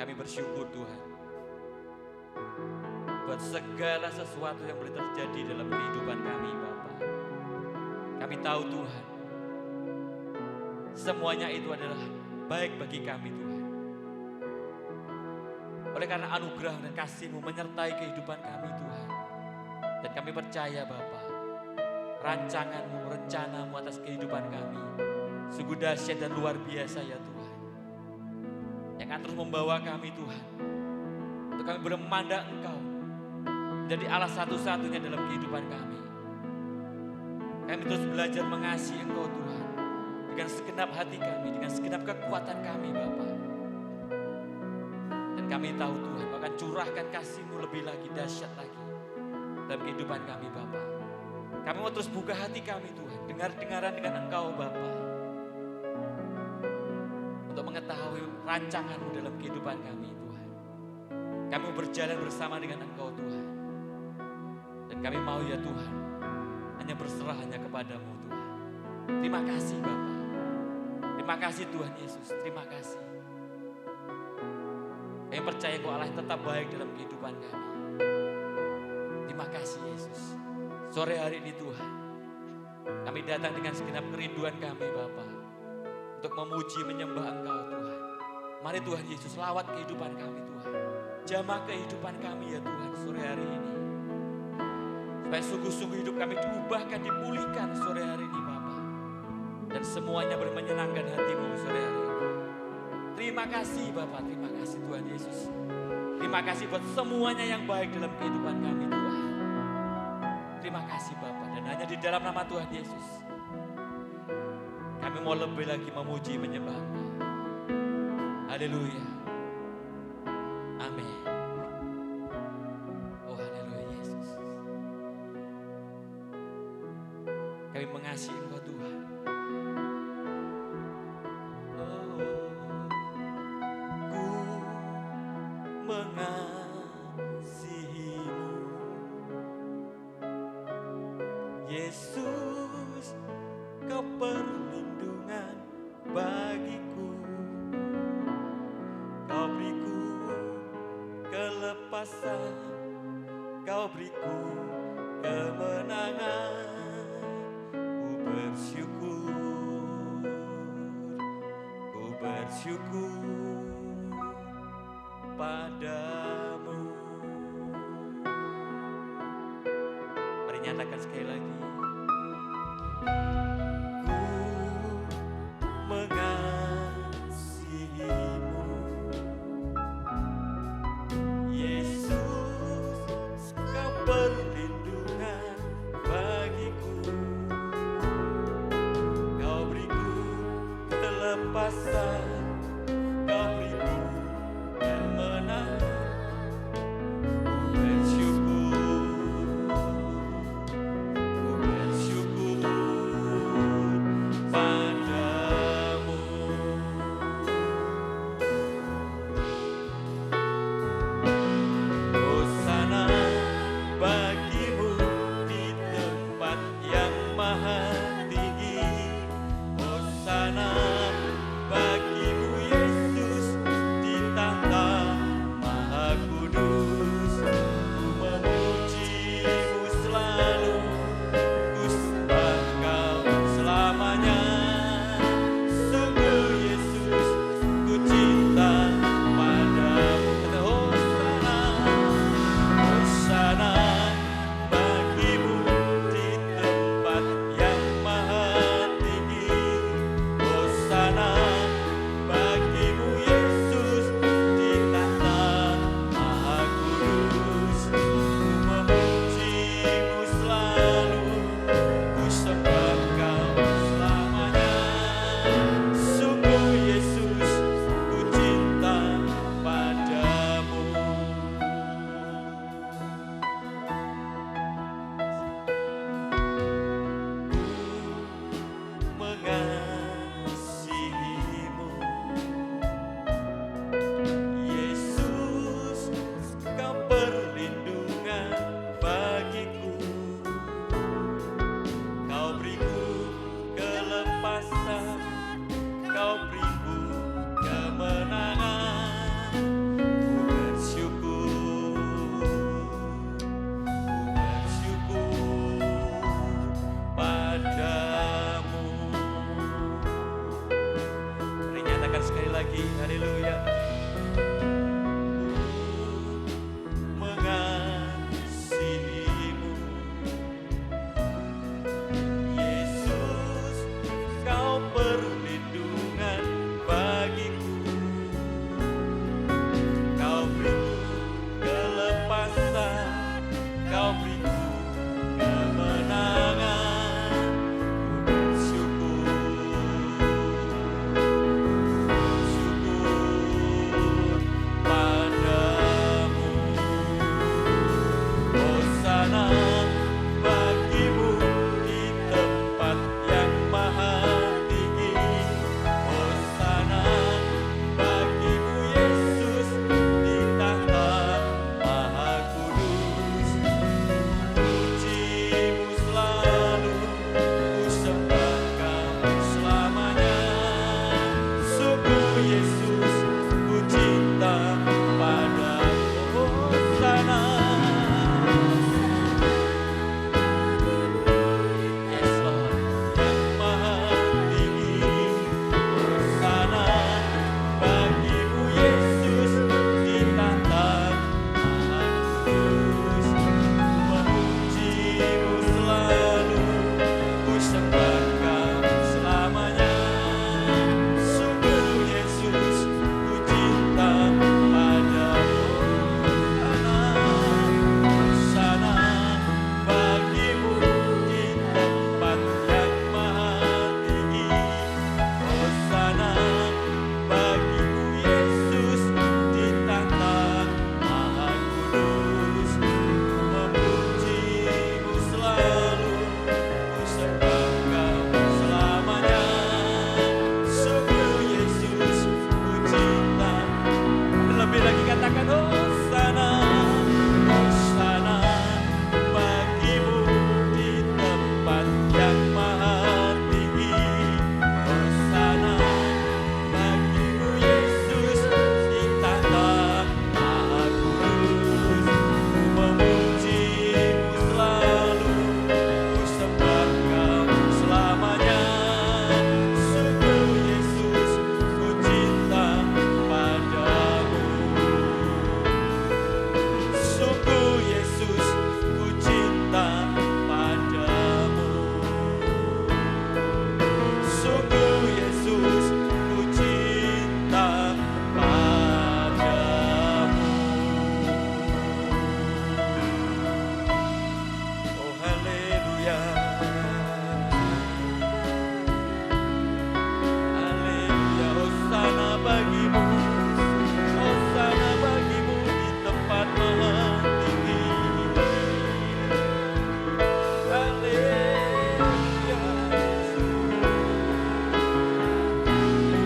Kami bersyukur Tuhan buat segala sesuatu yang boleh terjadi dalam kehidupan kami Bapa. Kami tahu Tuhan, semuanya itu adalah baik bagi kami Tuhan. Oleh karena anugerah dan kasih-Mu menyertai kehidupan kami Tuhan. Dan kami percaya Bapa, rancangan-Mu, rencana-Mu atas kehidupan kami sungguh dahsyat dan luar biasa ya Tuhan. Yang akan terus membawa kami Tuhan, untuk kami bermandang Engkau menjadi Allah satu-satunya dalam kehidupan kami. Kami terus belajar mengasihi Engkau Tuhan, dengan segenap hati kami, dengan segenap kekuatan kami Bapa. Dan kami tahu Tuhan, bahkan curahkan kasih-Mu lebih lagi, dahsyat lagi dalam kehidupan kami Bapa. Kami mau terus buka hati kami Tuhan, dengar-dengaran dengan Engkau Bapa, untuk mengetahui rancangan-Mu dalam kehidupan kami Tuhan. Kami mau berjalan bersama dengan Engkau Tuhan. Dan kami mau ya Tuhan, hanya berserah hanya kepadamu Tuhan. Terima kasih Bapa. Terima kasih Tuhan Yesus, terima kasih. Kami percaya Engkau Allah yang tetap baik dalam kehidupan kami. Terima kasih Yesus. Sore hari ini Tuhan, kami datang dengan segenap kerinduan kami Bapa, untuk memuji menyembah Engkau Tuhan. Mari Tuhan Yesus lawat kehidupan kami Tuhan. Jamah kehidupan kami ya Tuhan sore hari ini. Supaya sungguh-sungguh hidup kami diubahkan, dipulihkan sore hari ini Bapa. Dan semuanya menyenangkan hati-Mu sore hari ini. Terima kasih Bapa, terima kasih Tuhan Yesus. Terima kasih buat semuanya yang baik dalam kehidupan kami Tuhan. Terima kasih Bapa, dan hanya di dalam nama Tuhan Yesus kami mau lebih lagi memuji menyembah Engkau. Haleluya. Amin. Oh haleluya Yesus. Kami mengasihi Engkau Tuhan. Oh, ku mengasihi-Mu. Yesus, Kau perlindungan bagiku. Kau beriku kelepasan, Kau beriku kemenangan. Ku bersyukur padamu. Mari nyatakan sekali lagi. Mengasihi-Mu, Yesus, Kau perlindungan bagiku. Kau beriku kelepasan, Kau beriku kemenangan. Ku bersyukur padamu. Hosana bagi-Mu di tempat yang maha tinggi. Hosana bagi-Mu Yesus di tahta maha kudus. Ku memuji-Mu selalu, ku sembah Kau selamanya. Sungguh Yesus, ku cinta padamu. Kata Hosana, Hosana bagi-Mu di tempat yang maha tinggi. Hosana bagi-Mu Yesus di tahta maha kudus. Ku memuji-Mu selalu, ku sembah Kau selamanya. Sungguh Yesus, ku cinta padamu. Ku mengasihi-Mu, katakan sekali lagi, haleluya. Mengasihimu, Yesus, kau perlindungan bagiku. Kau beriku kelepasan, kau beriku kemenangan. Syukur padamu. Hosana bagimu di tempat yang maha tinggi. Hosana bagimu Yesus di tahta maha kudus. Pujimu selalu, ku sembah Kau selamanya. Sungguh Yesus, ku cinta padamu. Hosana. Yes Lord, yang maha tinggi. Hosana bagimu Yesus di tahta maha kudus. Memujimu selalu, ku sembah Kau selamanya. Sungguh Yesus, ku cinta padamu. Hosana bagimu di tempat yang maha tinggi. Hosana bagimu Yesus di tahta maha kudus. Memujimu selalu, ku sembah Kau selamanya. Sungguh Yesus, ku cinta. Lebih lagi katakan Hosana. Hosana bagimu di tempat yang maha tinggi. Hosana bagimu Yesus di tahta maha kudus. Memujimu selalu, ku sembah Kau selamanya. Sungguh Yesus, ku cinta padamu. Sungguh Yesus, ku cinta padamu. Sungguh Yesus, ku cinta padamu. Oh haleluya. Haleluya. Hosana bagimu. Hosana bagimu di tempat maha tinggi. Haleluya.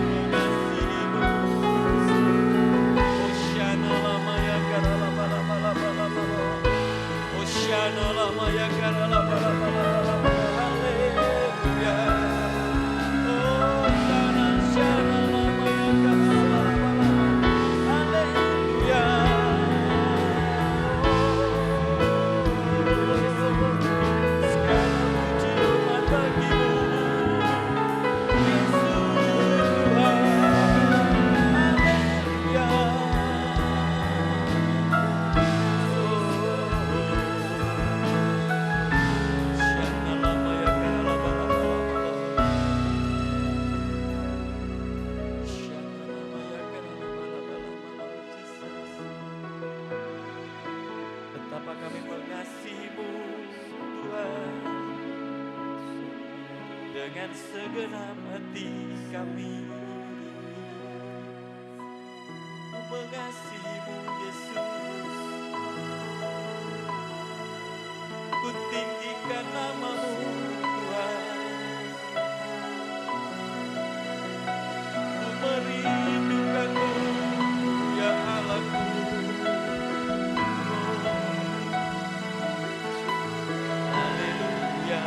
Mengasihimu. Hosyana lama ya karala bala bala bala bala. Hosyana lama ya karala bala bala bala. Haleluya. Hosyana syana lama ya karala bala bala. Haleluya. Segala puji hormat bagimu, Yesus Tuhan. Haleluya. Syana lama ya karala bala bala bala. Syana lama ya karala bala bala bala. Jesus. Betapa kami mengasihimu Tuhan. Dengan segenap hati kami mengasihimu Yesus. Ku tinggikan namamu Tuhan. Ku merindukanmu ya Allahku. Haleluya.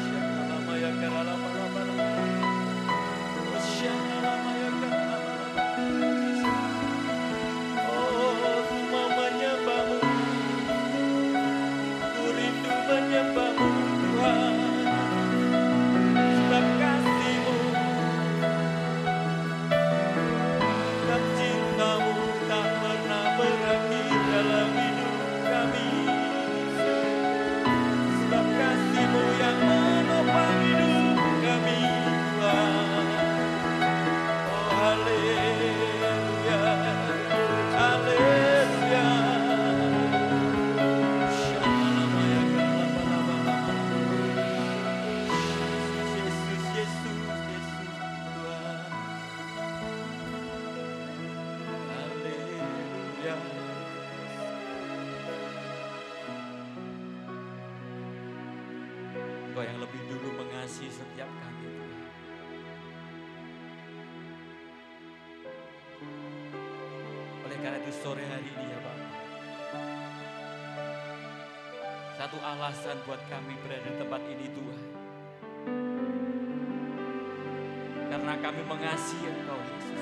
Syana lama ya karala bala bala. Syana lama ya karala bala bala. Oh, ku mau menyembahmu. Engkau yang lebih dulu mengasihi setiap kami Tuhan. Oleh karena itu sore hari ini ya Bapa, satu alasan buat kami berada di tempat ini Tuhan, karena kami mengasihi Engkau Yesus.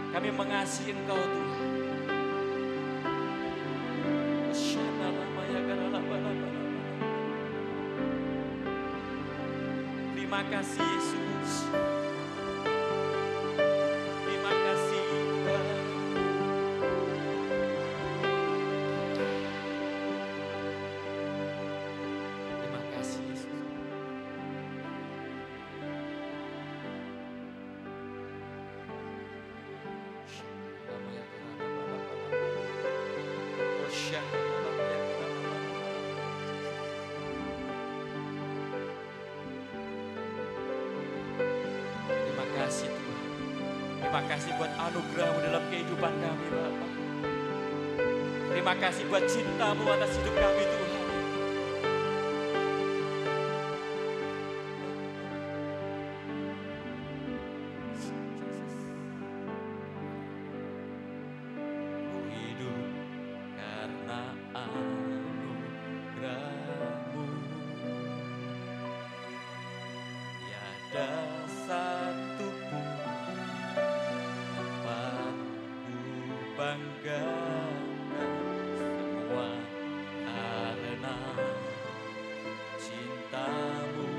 Kami mengasihi Engkau Tuhan. Terima kasih Yesus. Terima kasih Tuhan. Terima kasih Yesus. Terima kasih Tuhan. Terima kasih buat anugerah-Mu dalam kehidupan kami Bapa. Terima kasih buat cinta-Mu atas hidup kami Tuhan. Ku hidup karena anugerah-Mu. Tiada satu pun dapat ku banggakan, semua karena cinta-Mu.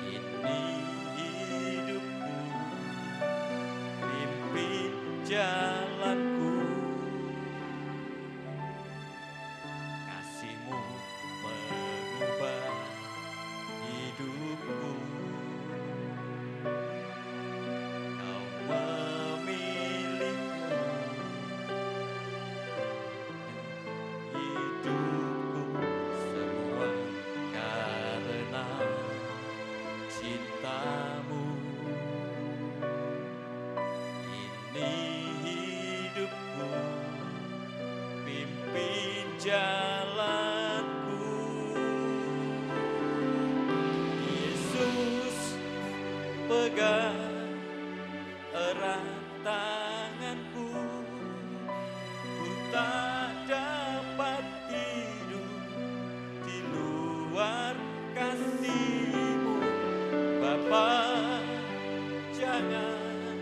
Ini hidupku, pimpin jalanku. Kasih-Mu mengubah hidupku. Kau memilihku, hidupku semua karena cinta-Mu. Ini hidupku, pimpin jalanku. Yesus, pegang erat tanganku. Ku tak dapat hidup di luar kasih-Mu. Bapa, jangan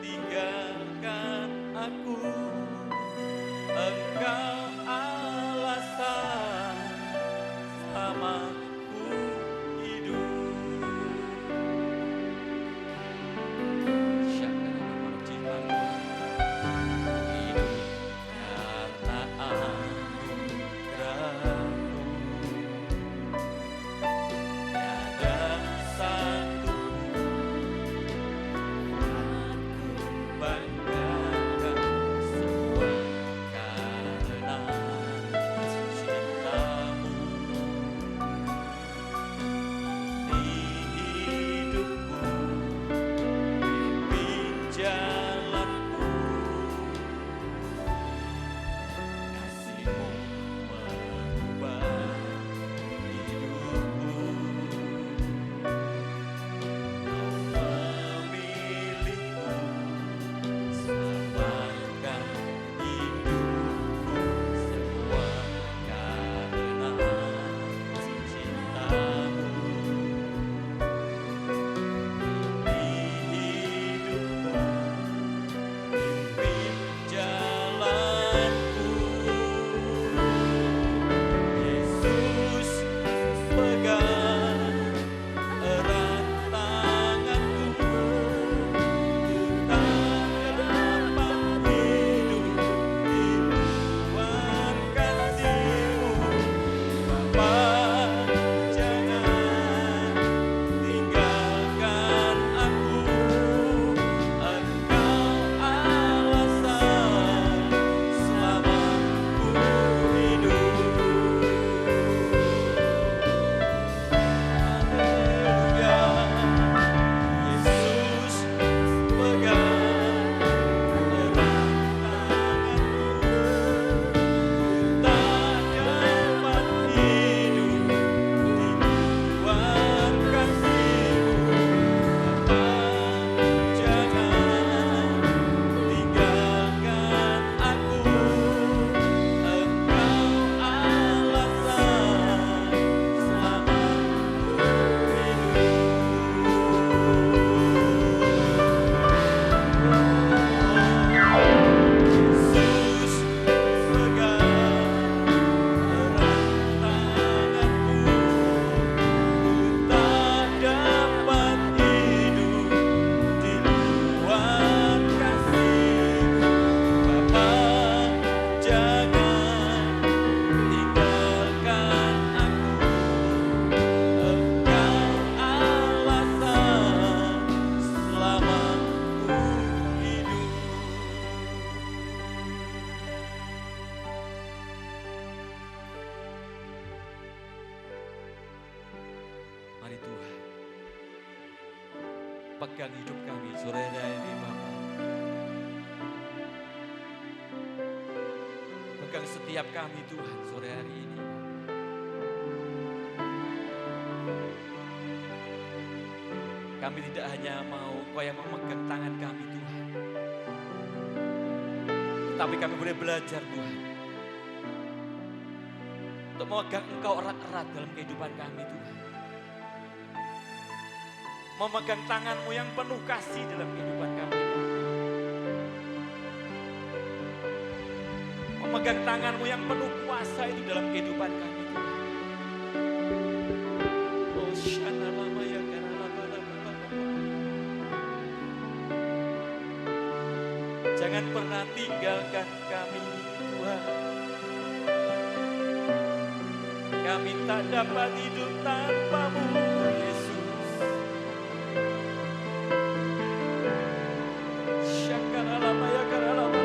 tinggalkan aku. Engkau alasan selama ku hidup. Mari Tuhan, pegang hidup kami sore hari ini Bapa. Pegang setiap kami Tuhan sore hari ini. Kami tidak hanya mau Kau yang memegang tangan kami Tuhan, tapi kami boleh belajar Tuhan untuk memegang Engkau erat-erat dalam kehidupan kami Tuhan. Memegang tangan-Mu yang penuh kasih dalam kehidupan kami. Memegang tangan-Mu yang penuh kuasa itu dalam kehidupan kami Tuhan. Oh Shana Lama ya jangan pernah tinggalkan kami Tuhan. Kami tak dapat hidup tanpa-Mu Yesus. Syakaralama ya karalama.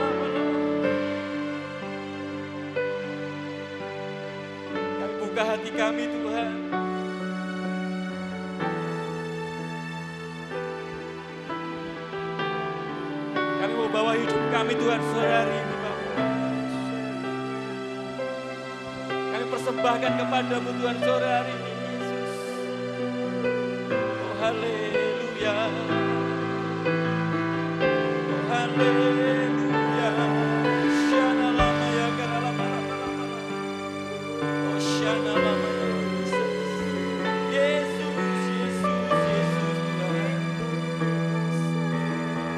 Kami buka hati kami Tuhan. Kami mau bawa hidup kami Tuhan sore hari ini Bapak. Kami persembahkan kepada-Mu Tuhan sore hari ini Yesus. Oh haleluya. Oh haleluya. Shana lama ya karalama. Oh shana lama ya Yesus. Yesus, Yesus, Yesus Tuhan.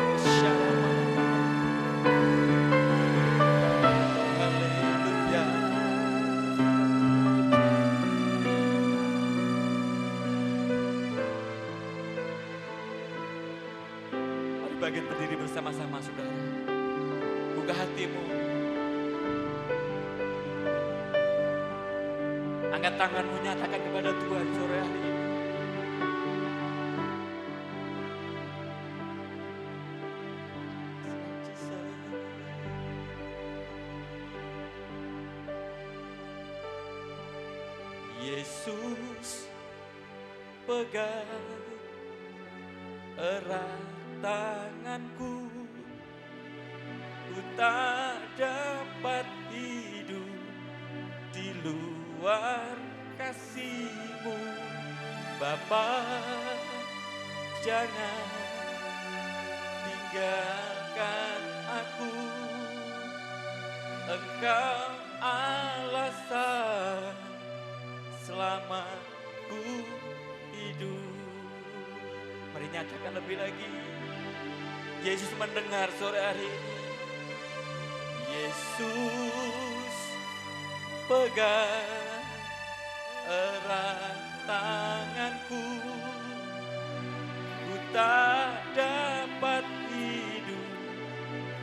Oh shana. Bagian berdiri bersama-sama saudara. Buka hatimu. Angkat tanganmu, nyatakan kepada Tuhan sore hari ini. Yesus, pegang erat tanganku, ku tak dapat hidup di luar kasih-Mu. Bapa, jangan tinggalkan aku. Engkau alasan selama ku hidup. Mari nyatakan lebih lagi. Yesus mendengar sore hari ini. Yesus, pegang erat tanganku, ku tak dapat hidup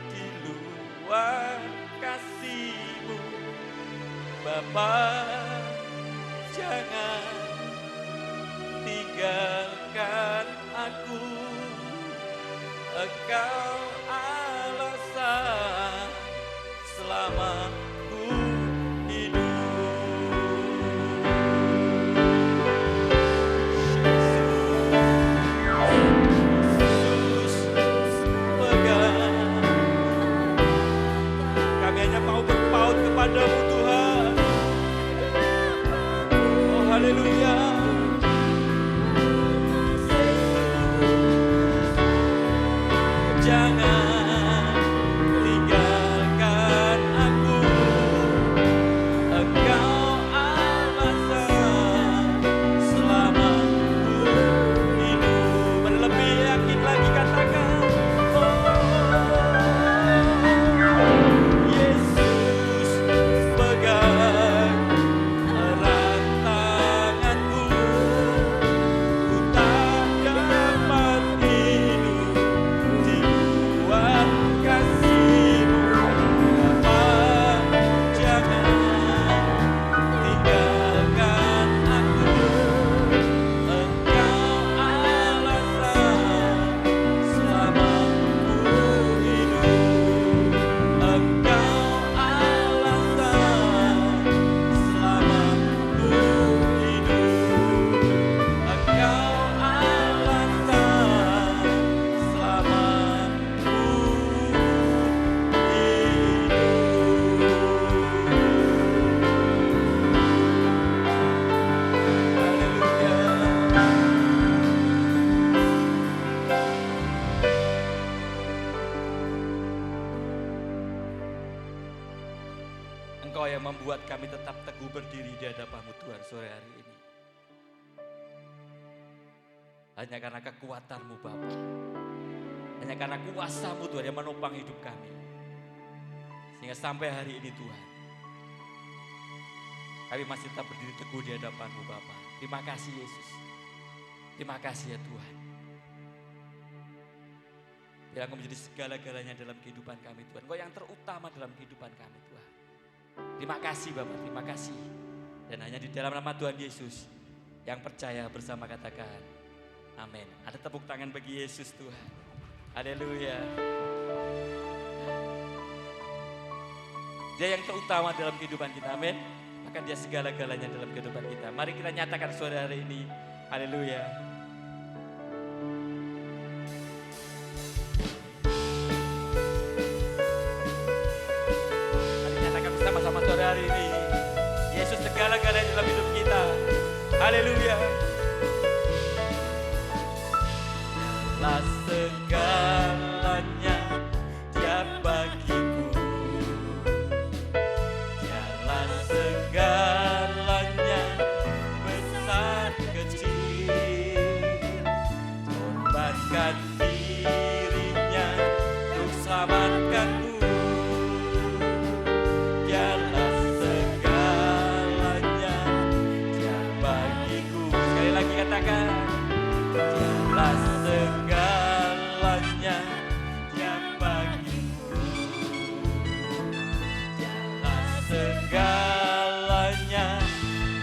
di luar kasih-Mu. Bapa, jangan tinggalkan aku. Engkau alasan selama ku hidup. Yesus, pegang. Kami hanya mau berpaut kepada-Mu Tuhan. Oh haleluya. Jangan tinggalkan aku. Engkau alasan selama ku hidup. Lebih yakin lagi katakan. Oh, Yesus, pegang erat tanganku. yang membuat kami tetap teguh berdiri di hadapan-Mu Tuhan sore hari ini. Hanya karena kekuatan-Mu Bapa. Hanya karena kuasa-Mu Tuhan yang menopang hidup kami. Sehingga sampai hari ini Tuhan, kami masih tetap berdiri teguh di hadapan-Mu Bapa. Terima kasih Yesus. Terima kasih ya Tuhan. Biar Engkau menjadi segala-galanya dalam kehidupan kami Tuhan. Engkau yang terutama dalam kehidupan kami Tuhan. Terima kasih Bapak, terima kasih. Dan hanya di dalam nama Tuhan Yesus yang percaya bersama katakan amin. Ada tepuk tangan bagi Yesus Tuhan. Haleluya. Dia yang terutama dalam kehidupan kita, amin. Maka dia segala-galanya dalam kehidupan kita. Mari kita nyatakan sore hari ini. Haleluya. Sama sore hari ini, Yesus segala-galanya dalam hidup kita. Haleluya. Dialah segalanya Dia bagiku. Dialah segalanya besar kecil. Korbankan dirinya untuk selamatkanku. Katakan, dialah segalanya Dia bagiku. Dialah segalanya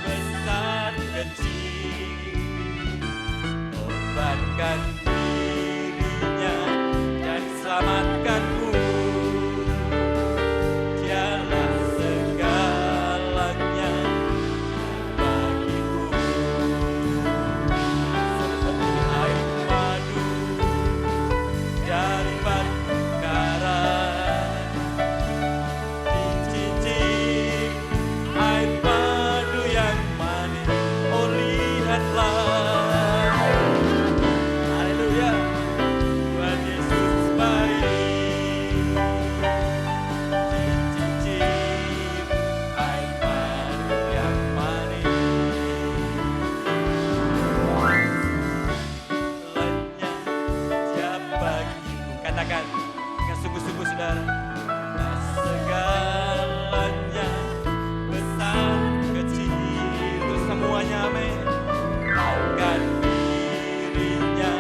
besar kecil. Korbankan dirinya dan selamatkanku. Dialah segalanya dengan sungguh-sungguh saudara. Segalanya besar kecil itu semuanya amin. Lakukan dirinya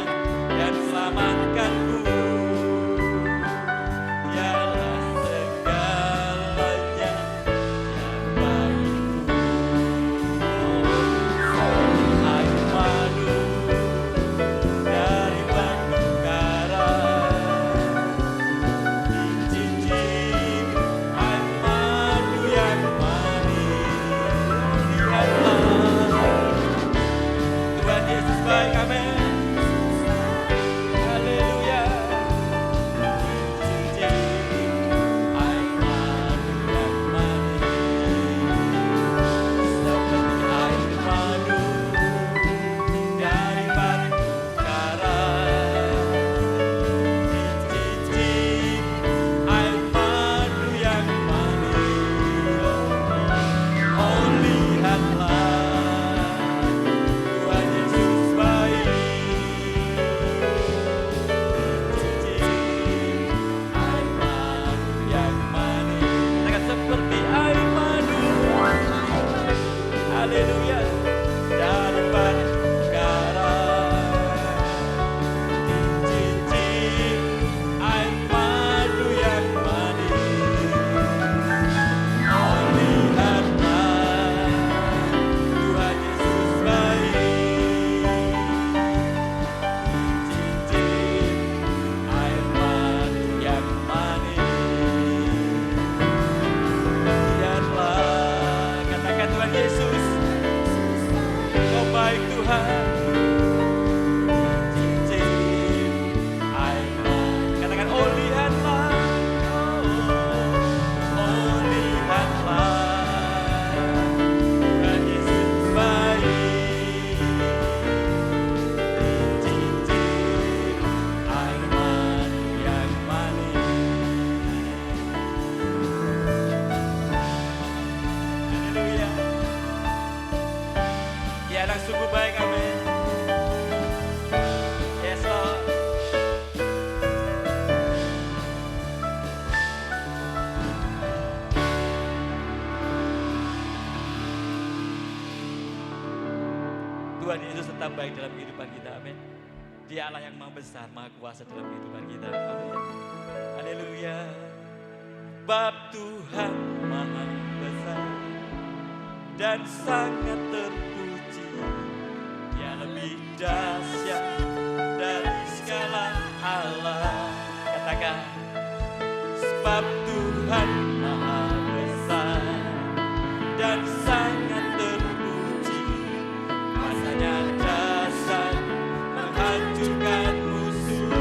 dan selamatkanku. Dialah segalanya Dia bagiku. Air madu dari batu karang. Baik, amin. Haleluya. Air madu yang manis, seperti air madu dari batu karang. Dicicip air madu yang manis. Oh, lihatlah. Haleluya, dari batu karang, dicicip air madu yang manis. Oh, lihatlah, Tuhan Yesus baik. Dicicip air madu yang manis. Lihatlah, katakan Tuhan Yesus. Baik Tuhan, katakan oh lihatlah, oh lihatlah, Tuhan Yesus baik. Dicicip air madu yang manis. Dia Allah sungguh baik, amin. Yes Lord. Tuhan Yesus tetap baik dalam kehidupan kita, amin. Dia Allah yang maha besar, maha kuasa dalam kehidupan kita, amin. Haleluya. Bab Tuhan maha besar dan sangat terpuji. Dia lebih dahsyat dari segala Allah. Katakan, sebab Tuhan maha besar dan sangat terpuji. Kuasanya dahsyat menghancurkan musuh.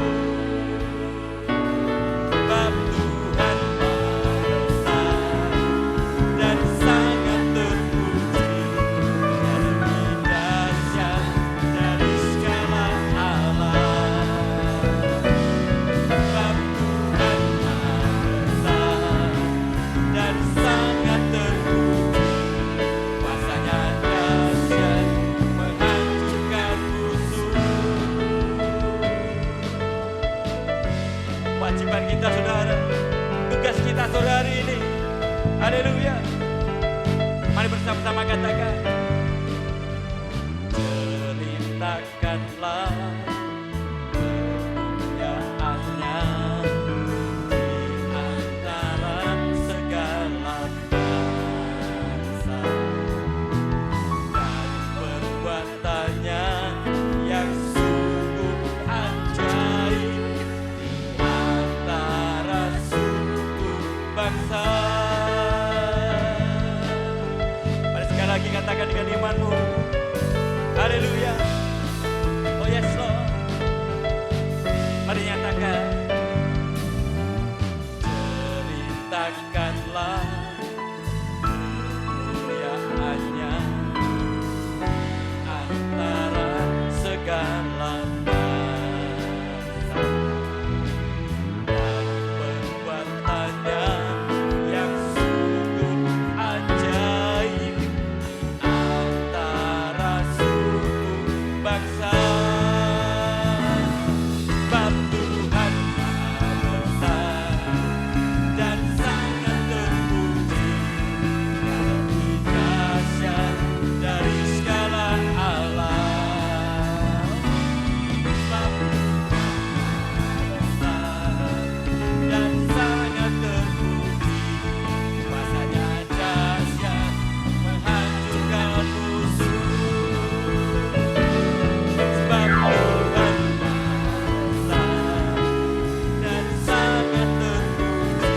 Sebab Tuhan maha besar dan sangat terpuji. Dia lebih dahsyat dari segala Allah. Sebab Tuhan maha besar dan sangat terpuji. Kuasanya dahsyat menghancurkan musuh. Kewajiban kita saudara, tugas kita sore hari ini, haleluya. Mari bersama-sama katakan, ceritakanlah kemuliaannya di antara segala bangsa, dan perbuatannya yang sungguh ajaib di antara suku bangsa. Mari sekali lagi katakan dengan imanmu, haleluya. Oh yes Lord. Mari nyatakan, ceritakanlah kemuliaannya antara segala bangsa, dan perbuatannya yang sungguh ajaib antara suku bangsa. Sebab Tuhan maha besar dan sangat terpuji. Dia lebih dahsyat dari segala Allah. Sebab Tuhan maha besar dan sangat terpuji. Kuasanya dahsyat menghancurkan musuh. Sebab Tuhan maha besar dan sangat terpuji.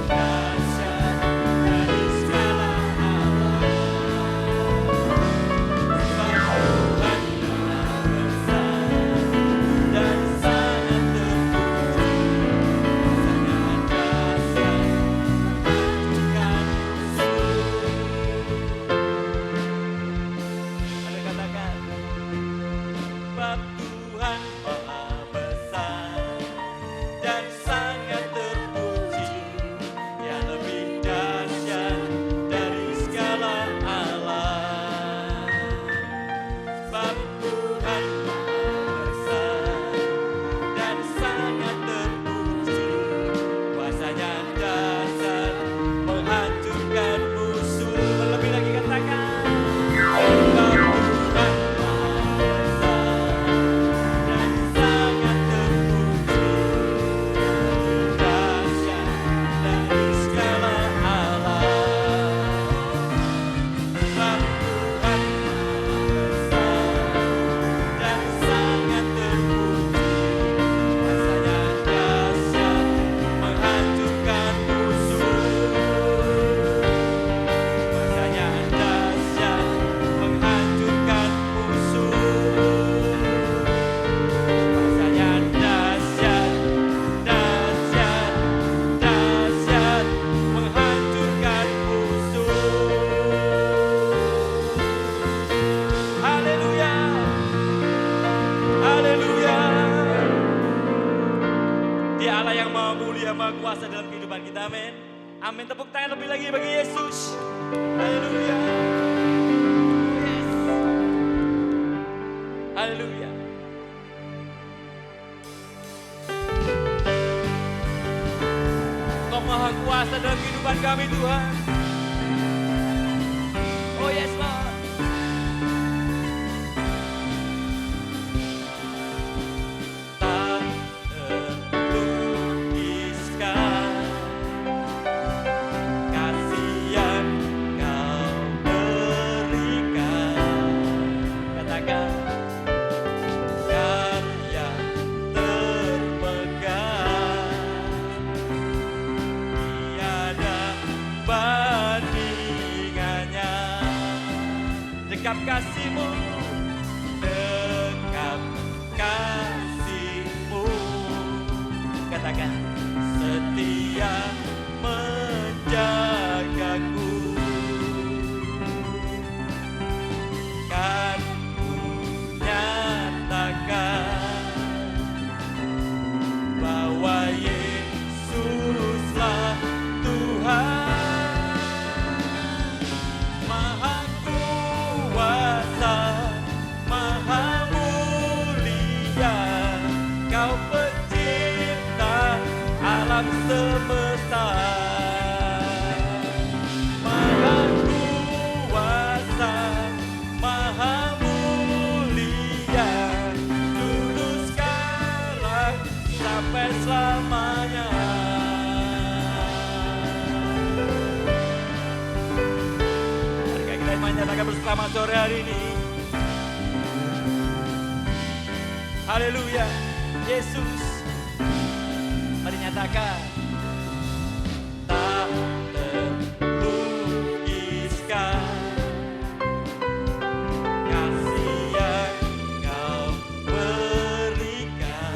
Dahsyat dari segala Allah. Sebab Tuhan maha besar dan sangat terpuji. Kuasanya dahsyat menghancurkan musuh. Mari katakan, sebab Tuhan maha besar dan sangat terpuji. Dia lebih dahsyat dari segala Allah. Sebab Tuhan maha besar dan sangat terpuji. Kuasanya dahsyat menghancurkan musuh. Terlebih lagi katakan, sebab Tuhan maha besar dan sangat terpuji. Dahsyat dari segala Allah. Sebab Tuhan maha besar dan sangat terpuji. Kuasanya dahsyat menghancurkan musuh. Kuasanya dahsyat menghancurkan musuh. Kuasanya dahsyat, dahsyat, dahsyat menghancurkan musuh. Haleluya, haleluya. Dia Allah yang maha mulia, maha kuasa dalam kehidupan kita, amin. Amin, tepuk tangan lebih lagi bagi Yesus. Haleluya. Yes. kehidupan kami Tuhan. Oh yes Lord. Tak terlukiskan kasih yang Kau berikan. Katakan karya terpegang, tiada bandingannya. Dekap kasih-Mu, dekap kasih-Mu. Katakan setia menjagaku. Kan ku nyatakan bahwa Yesuslah Tuhan. Maha kuasa, maha mulia, Kau pencipta alam semesta. Maha kuasa, maha mulia, dulu sekarang sampai selamanya. Mari kita menyatakan bersama sore hari ini. Haleluya, Yesus. Mari nyatakan. Tak terlukiskan kasih yang Kau berikan.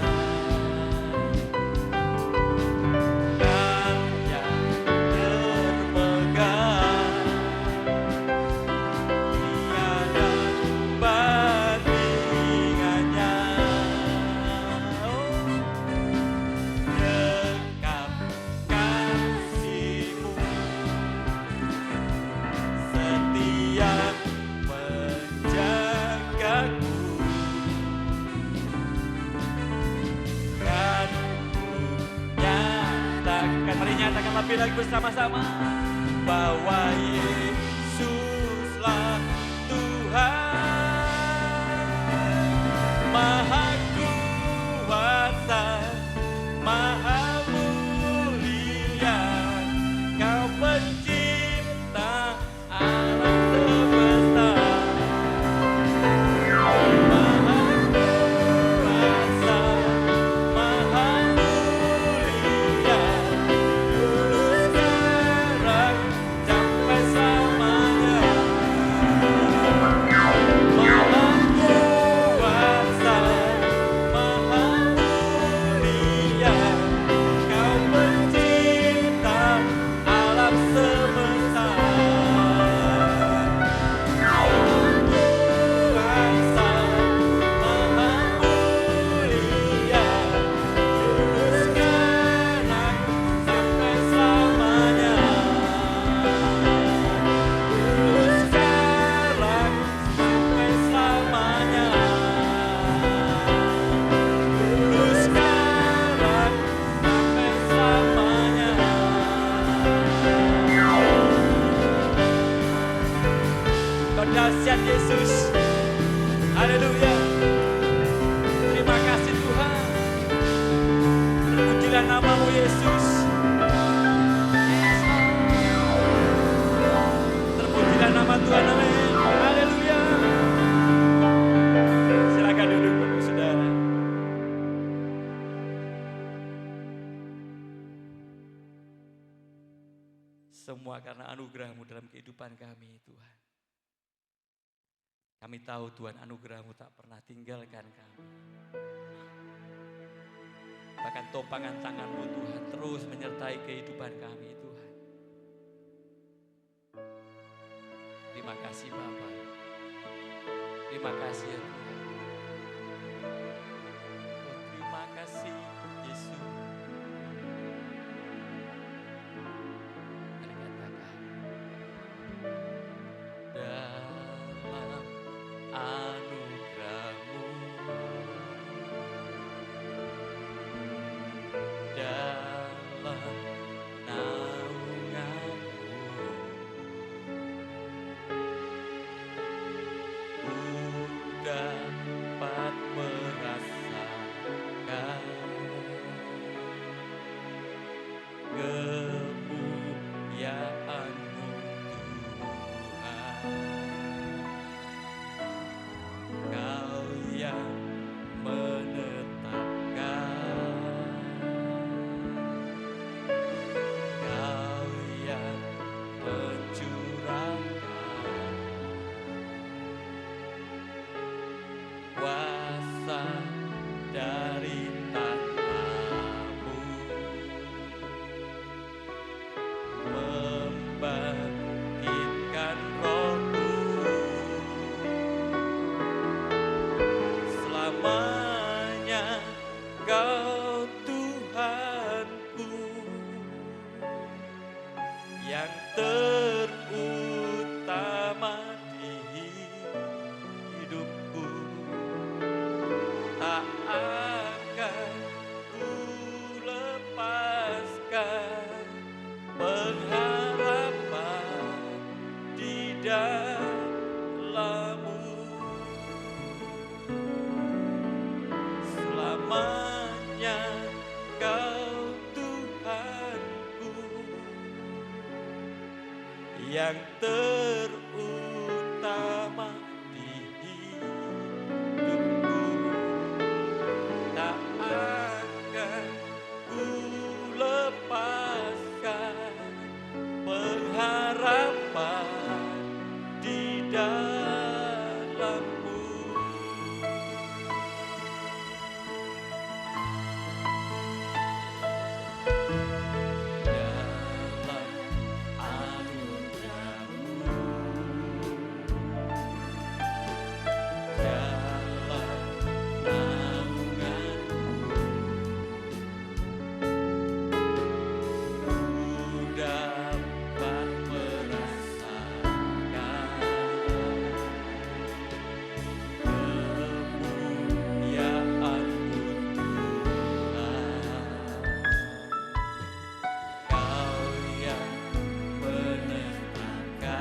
Karya terpegang, tiada bandingannya. Dekap kasih-Mu, setia menjagaku. Kan ku nyatakan, mari nyatakan lebih lagi bersama-sama, bahwa Yesuslah Tuhan. Maha kuasa, maha mulia, Kau pencipta alam semesta. Maha kuasa, maha mulia, dulu sekarang sampai selamanya. Maha kuasa, maha mulia, Kau pencipta alam semesta. Maha kuasa, maha mulia, dulu sekarang sampai selamanya. Dulu sekarang sampai selamanya. Dulu sekarang sampai selamanya. Kau dahsyat Yesus. Haleluya. Terima kasih Tuhan. Terpujilah nama-Mu Yesus. Terpujilah nama Tuhan. Amin. Haleluya. Silakan duduk Bapak Saudara. Semua karena anugerah-Mu dalam kehidupan kami Tuhan. Kami tahu Tuhan anugerah-Mu tak pernah tinggalkan kami. Bahkan topangan tangan-Mu Tuhan terus menyertai kehidupan kami Tuhan. Terima kasih Bapa. Terima kasih ya Tuhan. Oh, terima kasih Yesus. Mari katakan. Dalam anugerah-Mu, dalam naungan yang terutama di hidupku. Tak akan ku lepaskan pengharapan di dalam-Mu. Dalam anugerah-Mu, dalam naungan-Mu, ku dapat merasakan kemuliaan-Mu Tuhan. Kau yang menenangkan,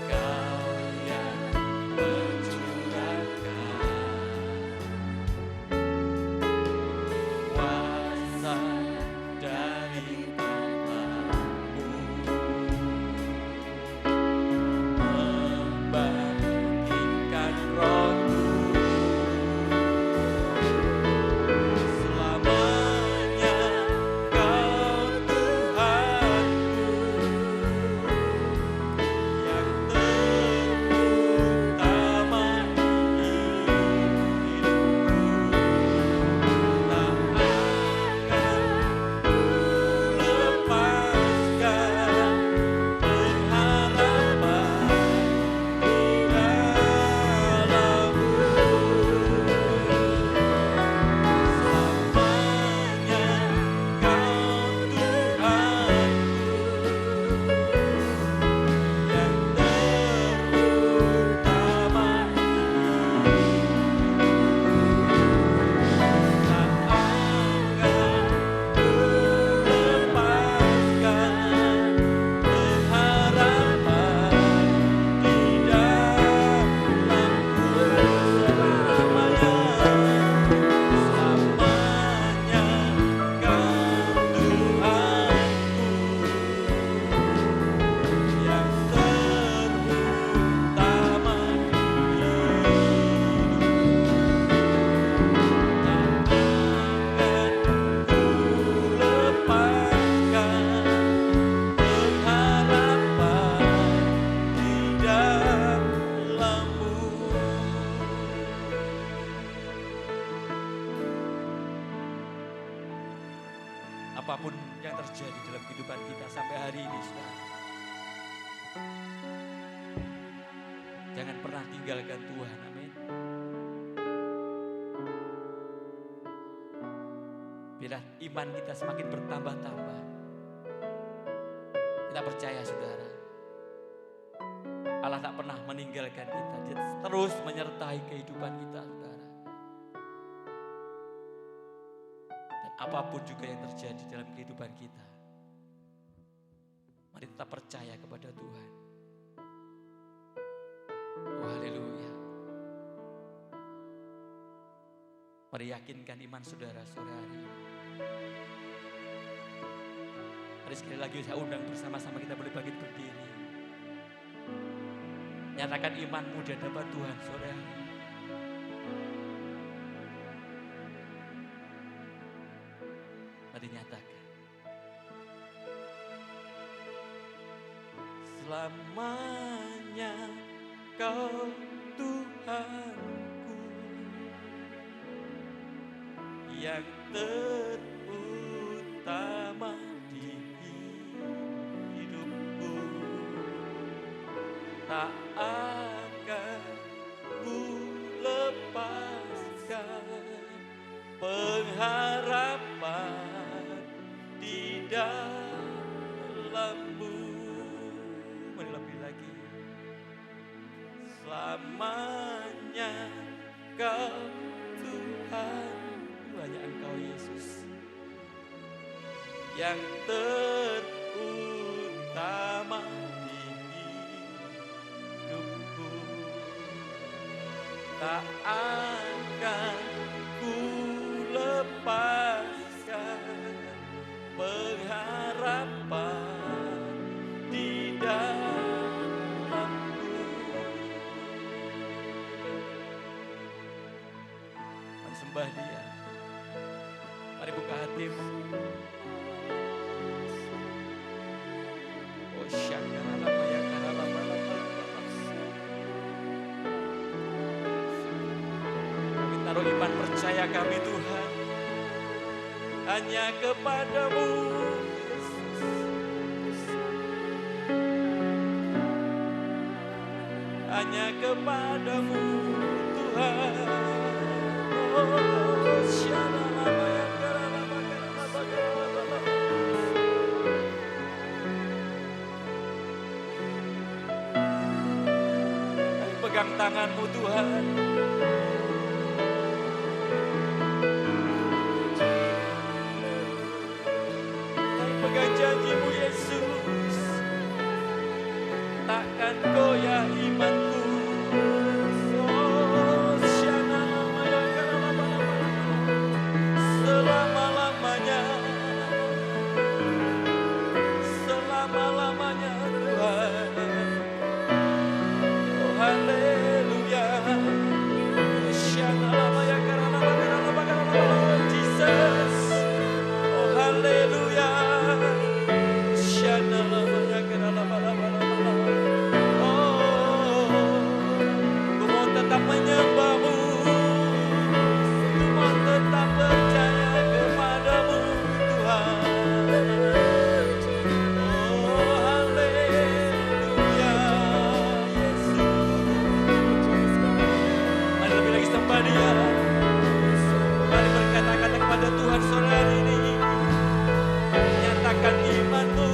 Kau yang mencurahkan kuasa dari Bapa-Mu, membagikan Roh-Mu selamanya. Kau Tuhanku yang terutama di hidupku. Tak akan ku lepaskan pengharapan di dalam-Mu. Selamanya Kau Tuhanku yang terutama di hidupku. Tak akan ku lepaskan pengharapan di dalam-Mu. Selamanya, selamanya Kau Tuhanku yang terutama di apapun yang terjadi dalam kehidupan kita sampai hari ini, saudara, jangan pernah tinggalkan Tuhan. Amin. Bila iman kita semakin bertambah-tambah, kita percaya, saudara, Allah tak pernah meninggalkan kita. Dia terus menyertai kehidupan kita, saudara. Dan apapun juga yang terjadi dalam kehidupan kita, mari tetap percaya kepada Tuhan. Oh, haleluya. Mari yakinkan iman saudara sore hari ini. Mari sekali lagi saya undang bersama-sama kita boleh bangkit berdiri. Nyatakan imanmu di hadapan Tuhan sore hari ini. Mari nyatakan. Selamanya Kau Tuhanku yang terutama di hidupku. Tak akan ku lepaskan pengharapan di dalam-Mu. Mari lebih lagi. Selamanya Kau Tuhan, hanya Engkau Yesus yang terutama di hidupku. Tak akan ku lepaskan pengharapan sembah Dia. Mari buka hatimu. Oh syakaralabaya karalabalaba. Kami taruh iman percaya kami Tuhan hanya kepadamu Yesus. Hanya kepadamu Tuhan. Oh syakaralabaya karalabalaba. Kami pegang tanganmu Tuhan. Pegang janjimu Yesus, takkan goyah imanku. Oh, selama-lamanya, selama-lamanya Tuhan. Oh haleluya. Jesus. Oh haleluya. Ku mau tetap menyembahmu, ku mau tetap percaya kepadamu Tuhan. Oh haleluya Yesus. Mari lebih lagi sembah Dia. Mari berkata-kata kepada Tuhan sore hari ini. Nyatakan imanmu,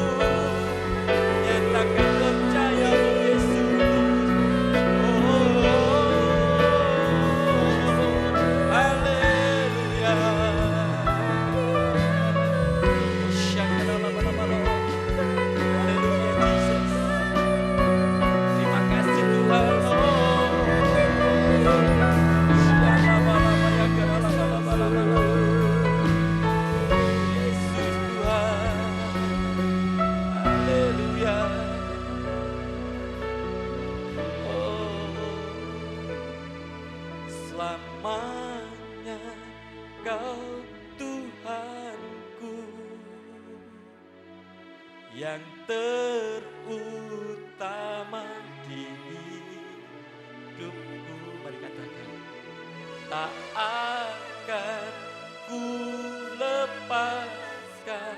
nyatakan percayamu Yesus. Oh, haleluya. Haleluya Jesus. Terima kasih Tuhan. Yesus Tuhan. Haleluya. Oh, selamanya Kau Tuhanku yang terutama di hidupku. Mari katakan, tak akan ku lepaskan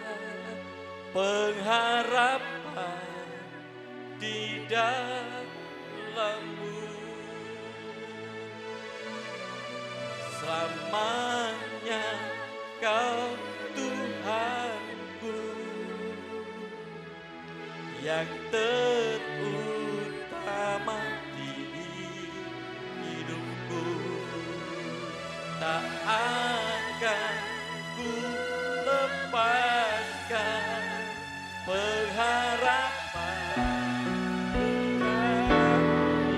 pengharapan di dalammu. Selamanya Kau Tuhanku yang terutama di hidupku. Tak akan ku lepaskan pengharapan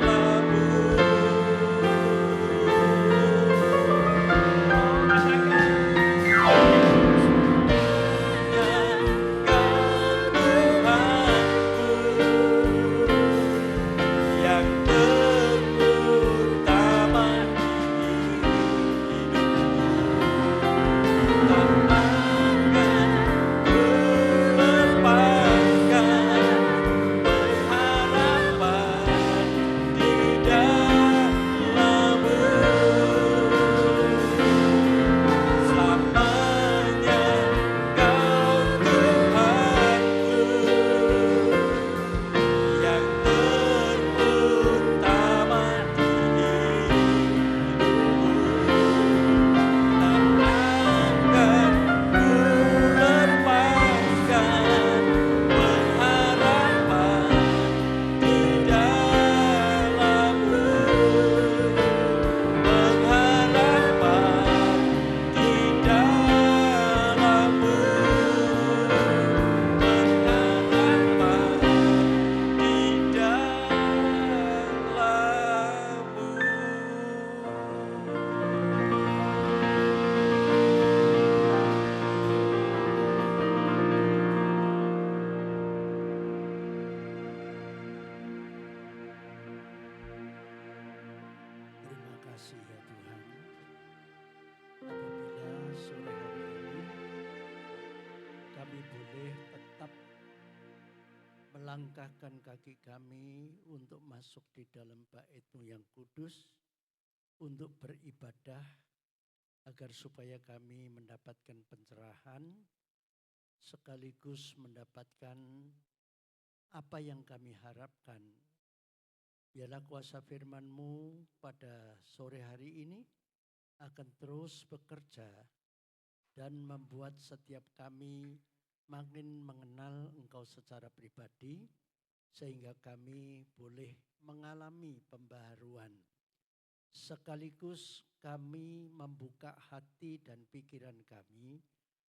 dalammu. Yang terutama di hidupku. Langkahkan kaki kami untuk masuk di dalam bait-Mu yang kudus, untuk beribadah, agar supaya kami mendapatkan pencerahan, sekaligus mendapatkan apa yang kami harapkan. Biarlah kuasa firman-Mu pada sore hari ini akan terus bekerja dan membuat setiap kami makin mengenal Engkau secara pribadi, sehingga kami boleh mengalami pembaharuan. Sekaligus kami membuka hati dan pikiran kami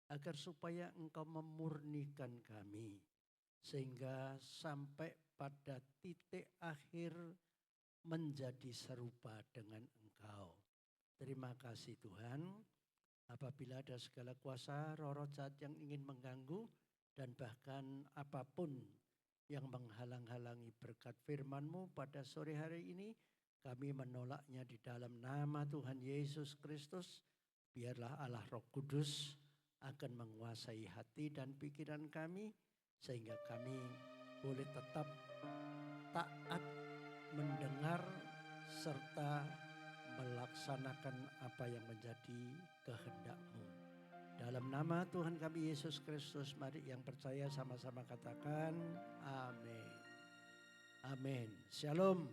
agar supaya Engkau memurnikan kami, sehingga sampai pada titik akhir menjadi serupa dengan Engkau. Terima kasih Tuhan. Apabila ada segala kuasa roh-roh jahat yang ingin mengganggu dan bahkan apapun yang menghalang-halangi berkat firman-Mu pada sore hari ini, kami menolaknya di dalam nama Tuhan Yesus Kristus. Biarlah Allah Roh Kudus akan menguasai hati dan pikiran kami, sehingga kami boleh tetap taat mendengar serta melaksanakan apa yang menjadi kehendak-Mu. Dalam nama Tuhan kami Yesus Kristus, mari yang percaya sama-sama katakan amin. Amin. Shalom.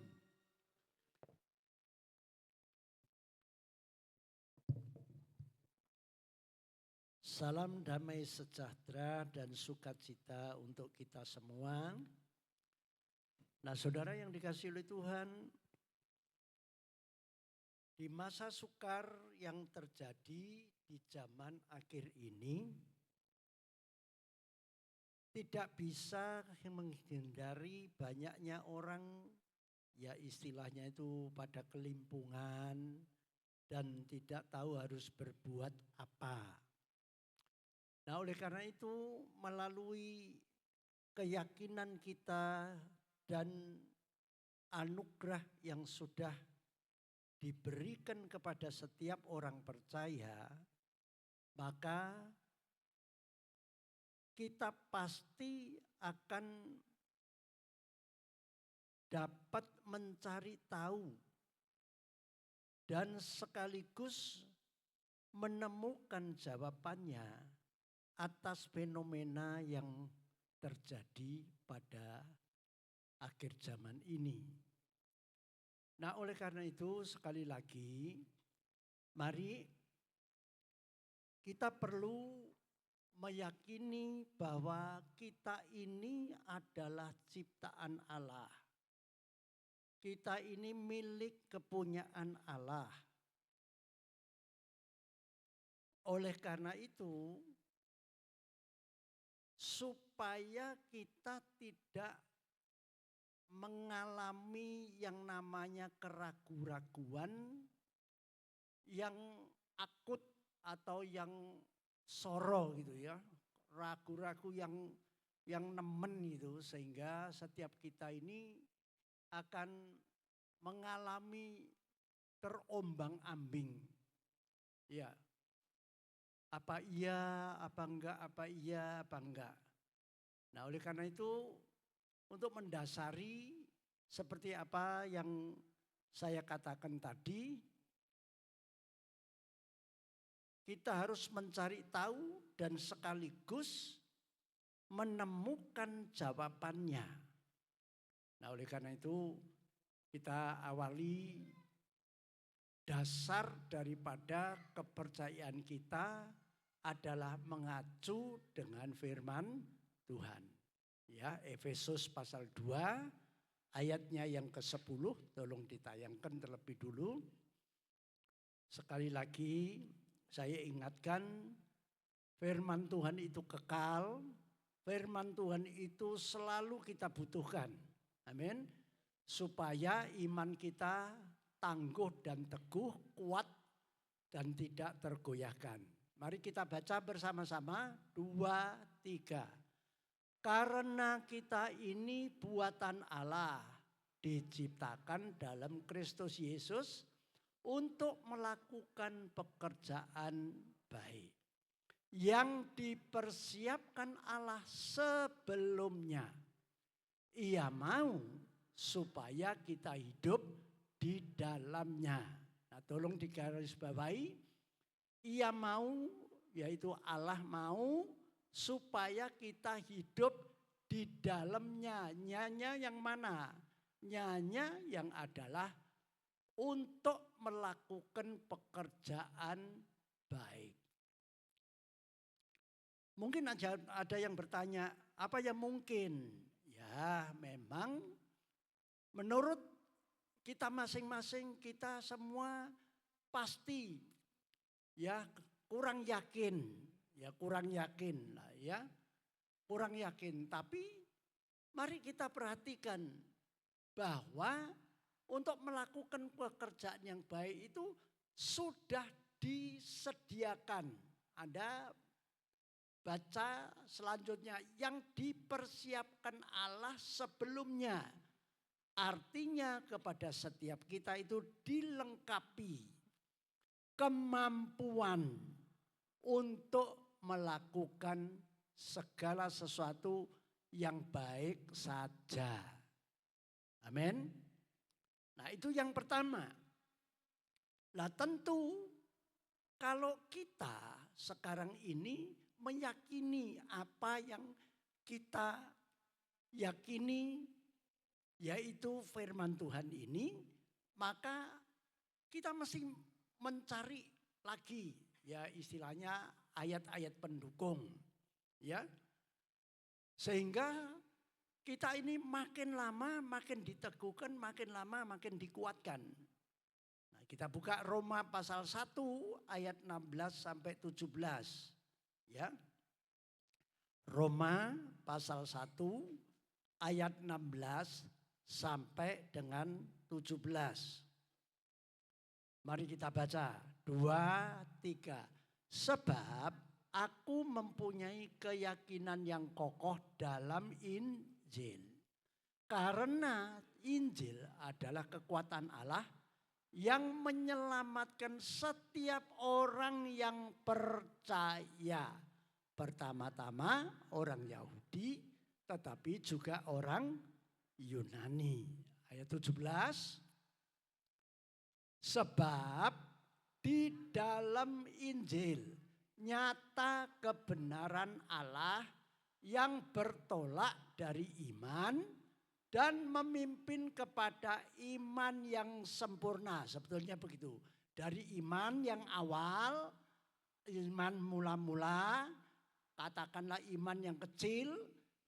Salam damai sejahtera dan sukacita untuk kita semua. Nah, saudara yang dikasihi oleh Tuhan, di masa sukar yang terjadi di zaman akhir ini, tidak bisa menghindari banyaknya orang, ya istilahnya itu pada kelimpungan dan tidak tahu harus berbuat apa. Nah, oleh karena itu melalui keyakinan kita dan anugerah yang sudah diberikan kepada setiap orang percaya, maka kita pasti akan dapat mencari tahu dan sekaligus menemukan jawabannya atas fenomena yang terjadi pada akhir zaman ini. Nah, oleh karena itu sekali lagi, mari kita perlu meyakini bahwa kita ini adalah ciptaan Allah. Kita ini milik kepunyaan Allah. Oleh karena itu, supaya kita tidak mengalami yang namanya keraguan-raguan yang akut atau yang soro gitu ya, ragu-ragu yang nemen gitu, sehingga setiap kita ini akan mengalami terombang-ambing. Ya. Apa iya, apa enggak, apa iya, apa enggak. Nah, oleh karena itu untuk mendasari seperti apa yang saya katakan tadi, kita harus mencari tahu dan sekaligus menemukan jawabannya. Nah, oleh karena itu kita awali dasar daripada kepercayaan kita adalah mengacu dengan firman Tuhan. Ya, Efesus pasal 2 ayatnya yang ke-10, tolong ditayangkan terlebih dulu. Sekali lagi saya ingatkan, firman Tuhan itu kekal, firman Tuhan itu selalu kita butuhkan. Amin. Supaya iman kita tangguh dan teguh, kuat dan tidak tergoyahkan. Mari kita baca bersama-sama 2, 3. Karena kita ini buatan Allah, diciptakan dalam Kristus Yesus untuk melakukan pekerjaan baik yang dipersiapkan Allah sebelumnya Ia mau supaya kita hidup di dalamnya. Nah, tolong digarisbawahi, Ia mau, yaitu Allah mau supaya kita hidup di dalamnya. Nyanya yang mana? Nyanya yang adalah untuk melakukan pekerjaan baik. Mungkin ada yang bertanya, apa yang mungkin? Ya, memang menurut kita masing-masing, kita semua pasti ya kurang yakin lah ya. Kurang yakin, tapi mari kita perhatikan bahwa untuk melakukan pekerjaan yang baik itu sudah disediakan. Anda baca selanjutnya, yang dipersiapkan Allah sebelumnya. Artinya kepada setiap kita itu dilengkapi kemampuan untuk melakukan segala sesuatu yang baik saja. Amin. Nah, itu yang pertama. Nah, tentu kalau kita sekarang ini meyakini apa yang kita yakini, yaitu firman Tuhan ini, maka kita mesti mencari lagi ya istilahnya ayat-ayat pendukung ya. Sehingga kita ini makin lama makin diteguhkan, makin lama makin dikuatkan. Nah, kita buka Roma pasal 1 ayat 16 sampai 17 ya. Roma pasal 1 ayat 16 sampai dengan 17. Mari kita baca 2, 3. Sebab aku mempunyai keyakinan yang kokoh dalam Injil. Karena Injil adalah kekuatan Allah yang menyelamatkan setiap orang yang percaya. Pertama-tama orang Yahudi, tetapi juga orang Yunani. Ayat 17. Sebab di dalam Injil nyata kebenaran Allah yang bertolak dari iman dan memimpin kepada iman yang sempurna. Sebetulnya begitu. Dari iman yang awal, iman mula-mula, katakanlah iman yang kecil,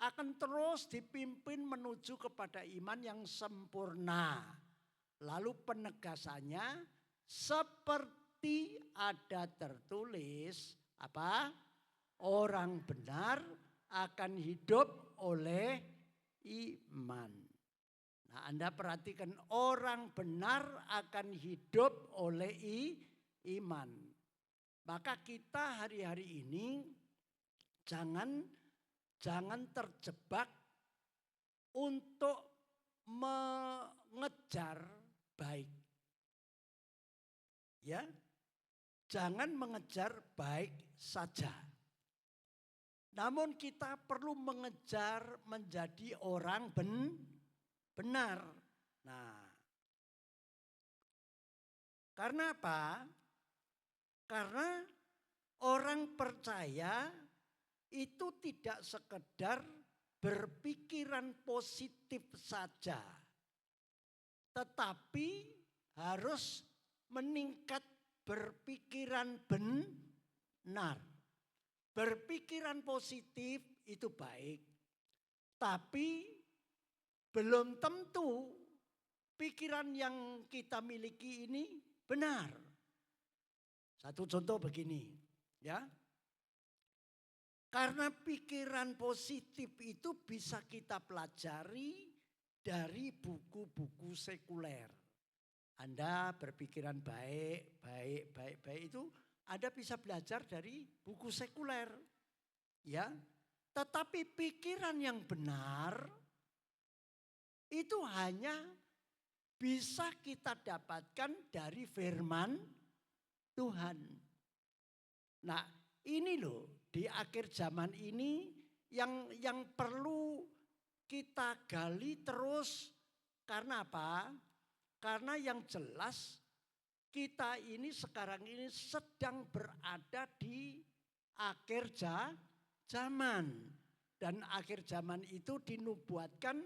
akan terus dipimpin menuju kepada iman yang sempurna. Lalu penegasannya seperti ada tertulis apa? Orang benar akan hidup oleh iman. Nah, Anda perhatikan, orang benar akan hidup oleh iman. Maka kita hari-hari ini jangan terjebak untuk mengejar baik. Ya, jangan mengejar baik saja. Namun kita perlu mengejar menjadi orang benar. Nah, karena apa? Karena orang percaya itu tidak sekedar berpikiran positif saja, tetapi harus meningkat berpikiran benar. Berpikiran positif itu baik, tapi belum tentu pikiran yang kita miliki ini benar. Satu contoh begini, ya. Karena pikiran positif itu bisa kita pelajari dari buku-buku sekuler. Anda berpikiran baik itu Anda bisa belajar dari buku sekuler. Ya. Tetapi pikiran yang benar itu hanya bisa kita dapatkan dari firman Tuhan. Nah, ini loh di akhir zaman ini yang perlu kita gali terus. Karena apa? Karena yang jelas kita ini sekarang ini sedang berada di akhir zaman. Dan akhir zaman itu dinubuatkan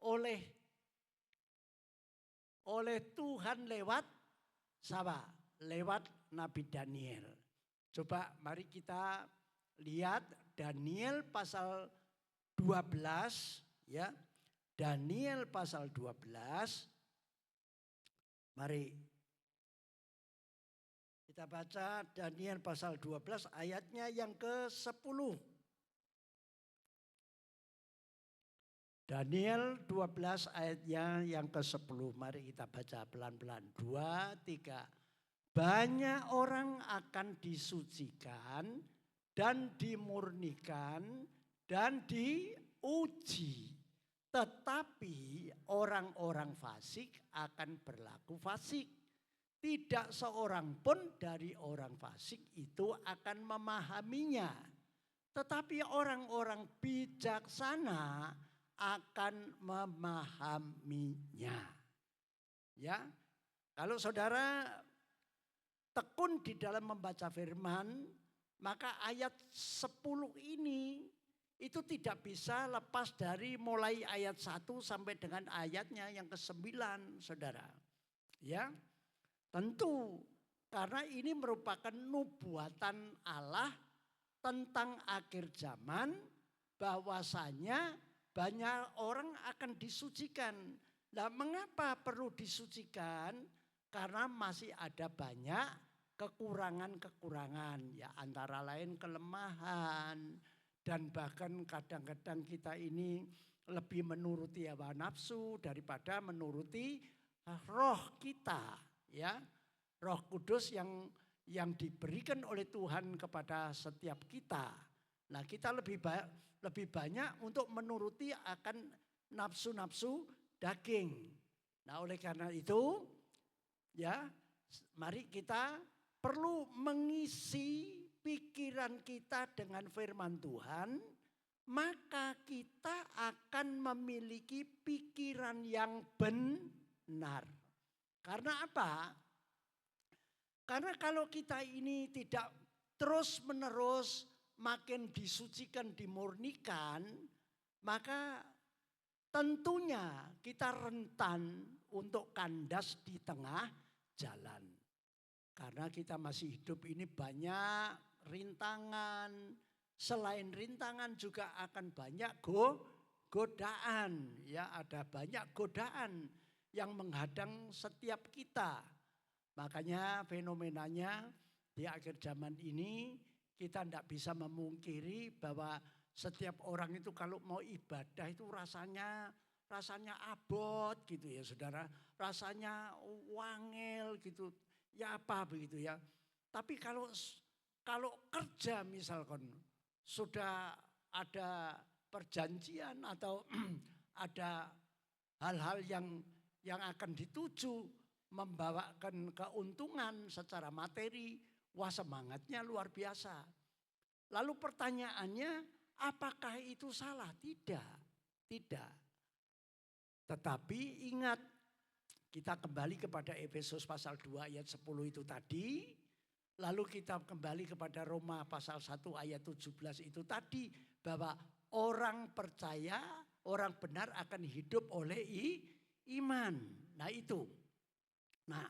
oleh Tuhan lewat siapa? Lewat Nabi Daniel. Coba mari kita lihat Daniel pasal 12 ya. Daniel pasal 12. Mari kita baca Daniel pasal 12 ayatnya yang ke-10. Daniel 12 ayatnya yang ke-10. Mari kita baca pelan-pelan. 2, 3. Banyak orang akan disucikan dan dimurnikan dan diuji. Tetapi orang-orang fasik akan berlaku fasik. Tidak seorang pun dari orang fasik itu akan memahaminya. Tetapi orang-orang bijaksana akan memahaminya. Ya, kalau saudara tekun di dalam membaca firman, maka ayat 10 ini itu tidak bisa lepas dari mulai ayat 1 sampai dengan ayatnya yang ke-9, saudara. Ya, tentu karena ini merupakan nubuatan Allah tentang akhir zaman, bahwasanya banyak orang akan disucikan. Nah, mengapa perlu disucikan? Karena masih ada banyak kekurangan-kekurangan, ya antara lain kelemahan, dan bahkan kadang-kadang kita ini lebih menuruti hawa nafsu daripada menuruti roh kita, ya. Roh Kudus yang diberikan oleh Tuhan kepada setiap kita. Nah, kita lebih banyak untuk menuruti akan nafsu-nafsu daging. Nah, oleh karena itu, ya, mari kita perlu mengisi pikiran kita dengan firman Tuhan, maka kita akan memiliki pikiran yang benar. Karena apa? Karena kalau kita ini tidak terus-menerus makin disucikan, dimurnikan, maka tentunya kita rentan untuk kandas di tengah jalan. Karena kita masih hidup ini banyak rintangan. Selain rintangan juga akan banyak godaan. Ya, ada banyak godaan yang menghadang setiap kita. Makanya fenomenanya di akhir zaman ini kita tidak bisa memungkiri bahwa setiap orang itu kalau mau ibadah itu rasanya abot gitu ya saudara. Rasanya wangel gitu. Ya apa begitu ya. Tapi kalau kerja misalkan sudah ada perjanjian atau ada hal-hal yang akan dituju membawakan keuntungan secara materi, wah semangatnya luar biasa. Lalu pertanyaannya, apakah itu salah? Tidak. Tetapi ingat, kita kembali kepada Efesus pasal 2 ayat 10 itu tadi. Lalu kita kembali kepada Roma pasal 1 ayat 17 itu tadi. Bahwa orang percaya, orang benar akan hidup oleh iman. Nah itu. Nah,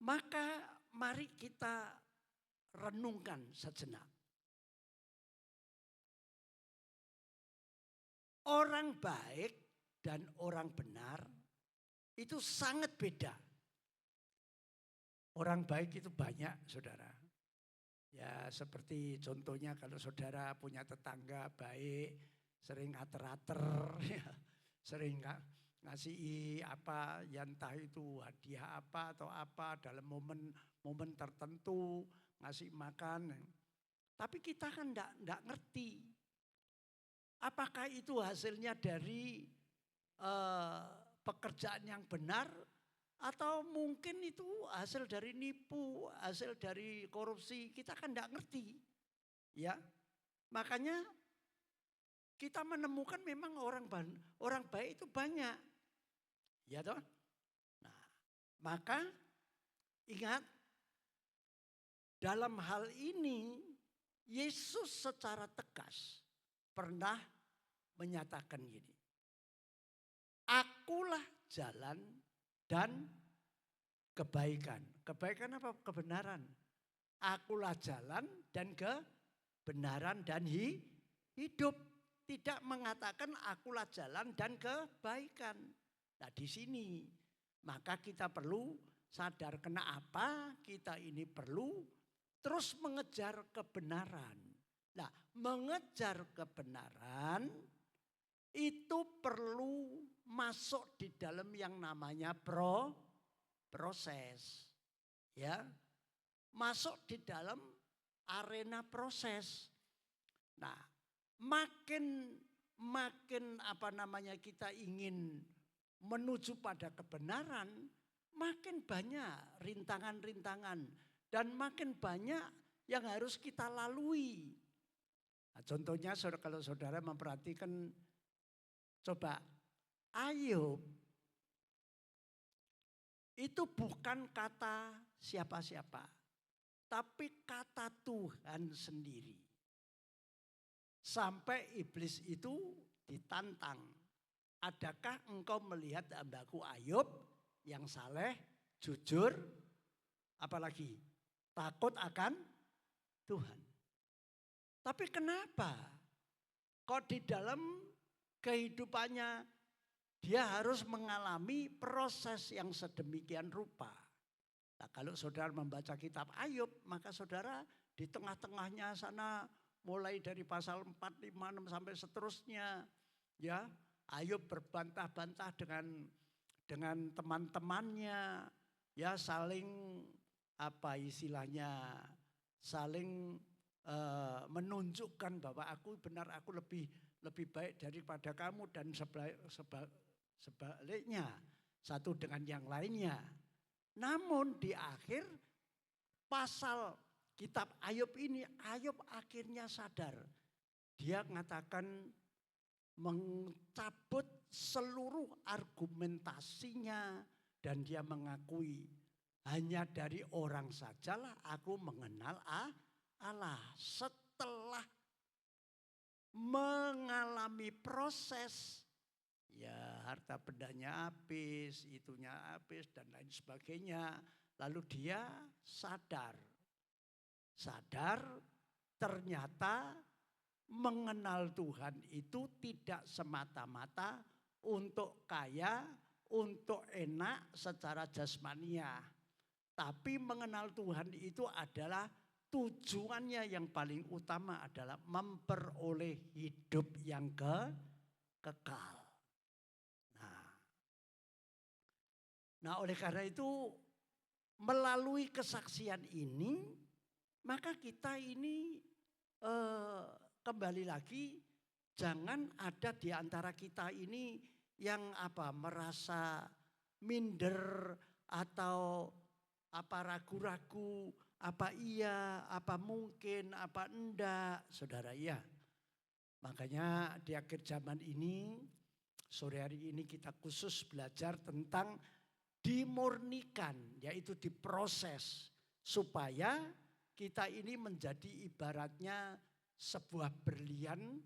maka mari kita renungkan sejenak. Orang baik dan orang benar itu sangat beda. Orang baik itu banyak, saudara. Ya seperti contohnya kalau saudara punya tetangga baik, sering ater-ater, ya, sering ngasih apa, ya entah itu hadiah apa atau apa dalam momen tertentu, ngasih makan. Tapi kita kan enggak ngerti. Apakah itu hasilnya dari pekerjaan yang benar atau mungkin itu hasil dari nipu, hasil dari korupsi, kita kan enggak ngerti. Ya. Makanya kita menemukan memang orang baik itu banyak. Ya toh? Nah, maka ingat dalam hal ini Yesus secara tegas pernah menyatakan gini. Akulah jalan dan kebaikan. Kebaikan apa? Kebenaran. Akulah jalan dan kebenaran dan hidup. Tidak mengatakan akulah jalan dan kebaikan. Nah di sini maka kita perlu sadar kenapa kita ini perlu terus mengejar kebenaran. Nah mengejar kebenaran itu perlu masuk di dalam yang namanya proses. Ya. Masuk di dalam arena proses. Nah, makin kita ingin menuju pada kebenaran, makin banyak rintangan-rintangan dan makin banyak yang harus kita lalui. Nah, contohnya kalau saudara memperhatikan, coba Ayub itu bukan kata siapa-siapa. Tapi kata Tuhan sendiri. Sampai iblis itu ditantang. Adakah engkau melihat hambaku Ayub yang saleh, jujur, apalagi takut akan Tuhan. Tapi kenapa? Kok di dalam kehidupannya dia harus mengalami proses yang sedemikian rupa. Nah, kalau saudara membaca kitab Ayub, maka saudara di tengah-tengahnya sana mulai dari pasal 4, 5, 6 sampai seterusnya. Ya, Ayub berbantah-bantah dengan teman-temannya. Ya, saling saling menunjukkan bahwa aku benar, aku lebih baik daripada kamu dan sebaliknya satu dengan yang lainnya. Namun di akhir pasal kitab Ayub ini, Ayub akhirnya sadar. Dia mengatakan mencabut seluruh argumentasinya dan dia mengakui hanya dari orang sajalah aku mengenal Allah. Setelah mengalami proses, ya harta bendanya habis, itunya habis dan lain sebagainya. Lalu dia sadar ternyata mengenal Tuhan itu tidak semata-mata untuk kaya, untuk enak secara jasmania. Tapi mengenal Tuhan itu adalah tujuannya yang paling utama adalah memperoleh hidup yang kekal. Nah, oleh karena itu melalui kesaksian ini maka kita ini kembali lagi jangan ada di antara kita ini yang merasa minder atau ragu-ragu, iya, mungkin, enggak, saudara ya. Makanya di akhir zaman ini, sore hari ini kita khusus belajar tentang dimurnikan, yaitu diproses supaya kita ini menjadi ibaratnya sebuah berlian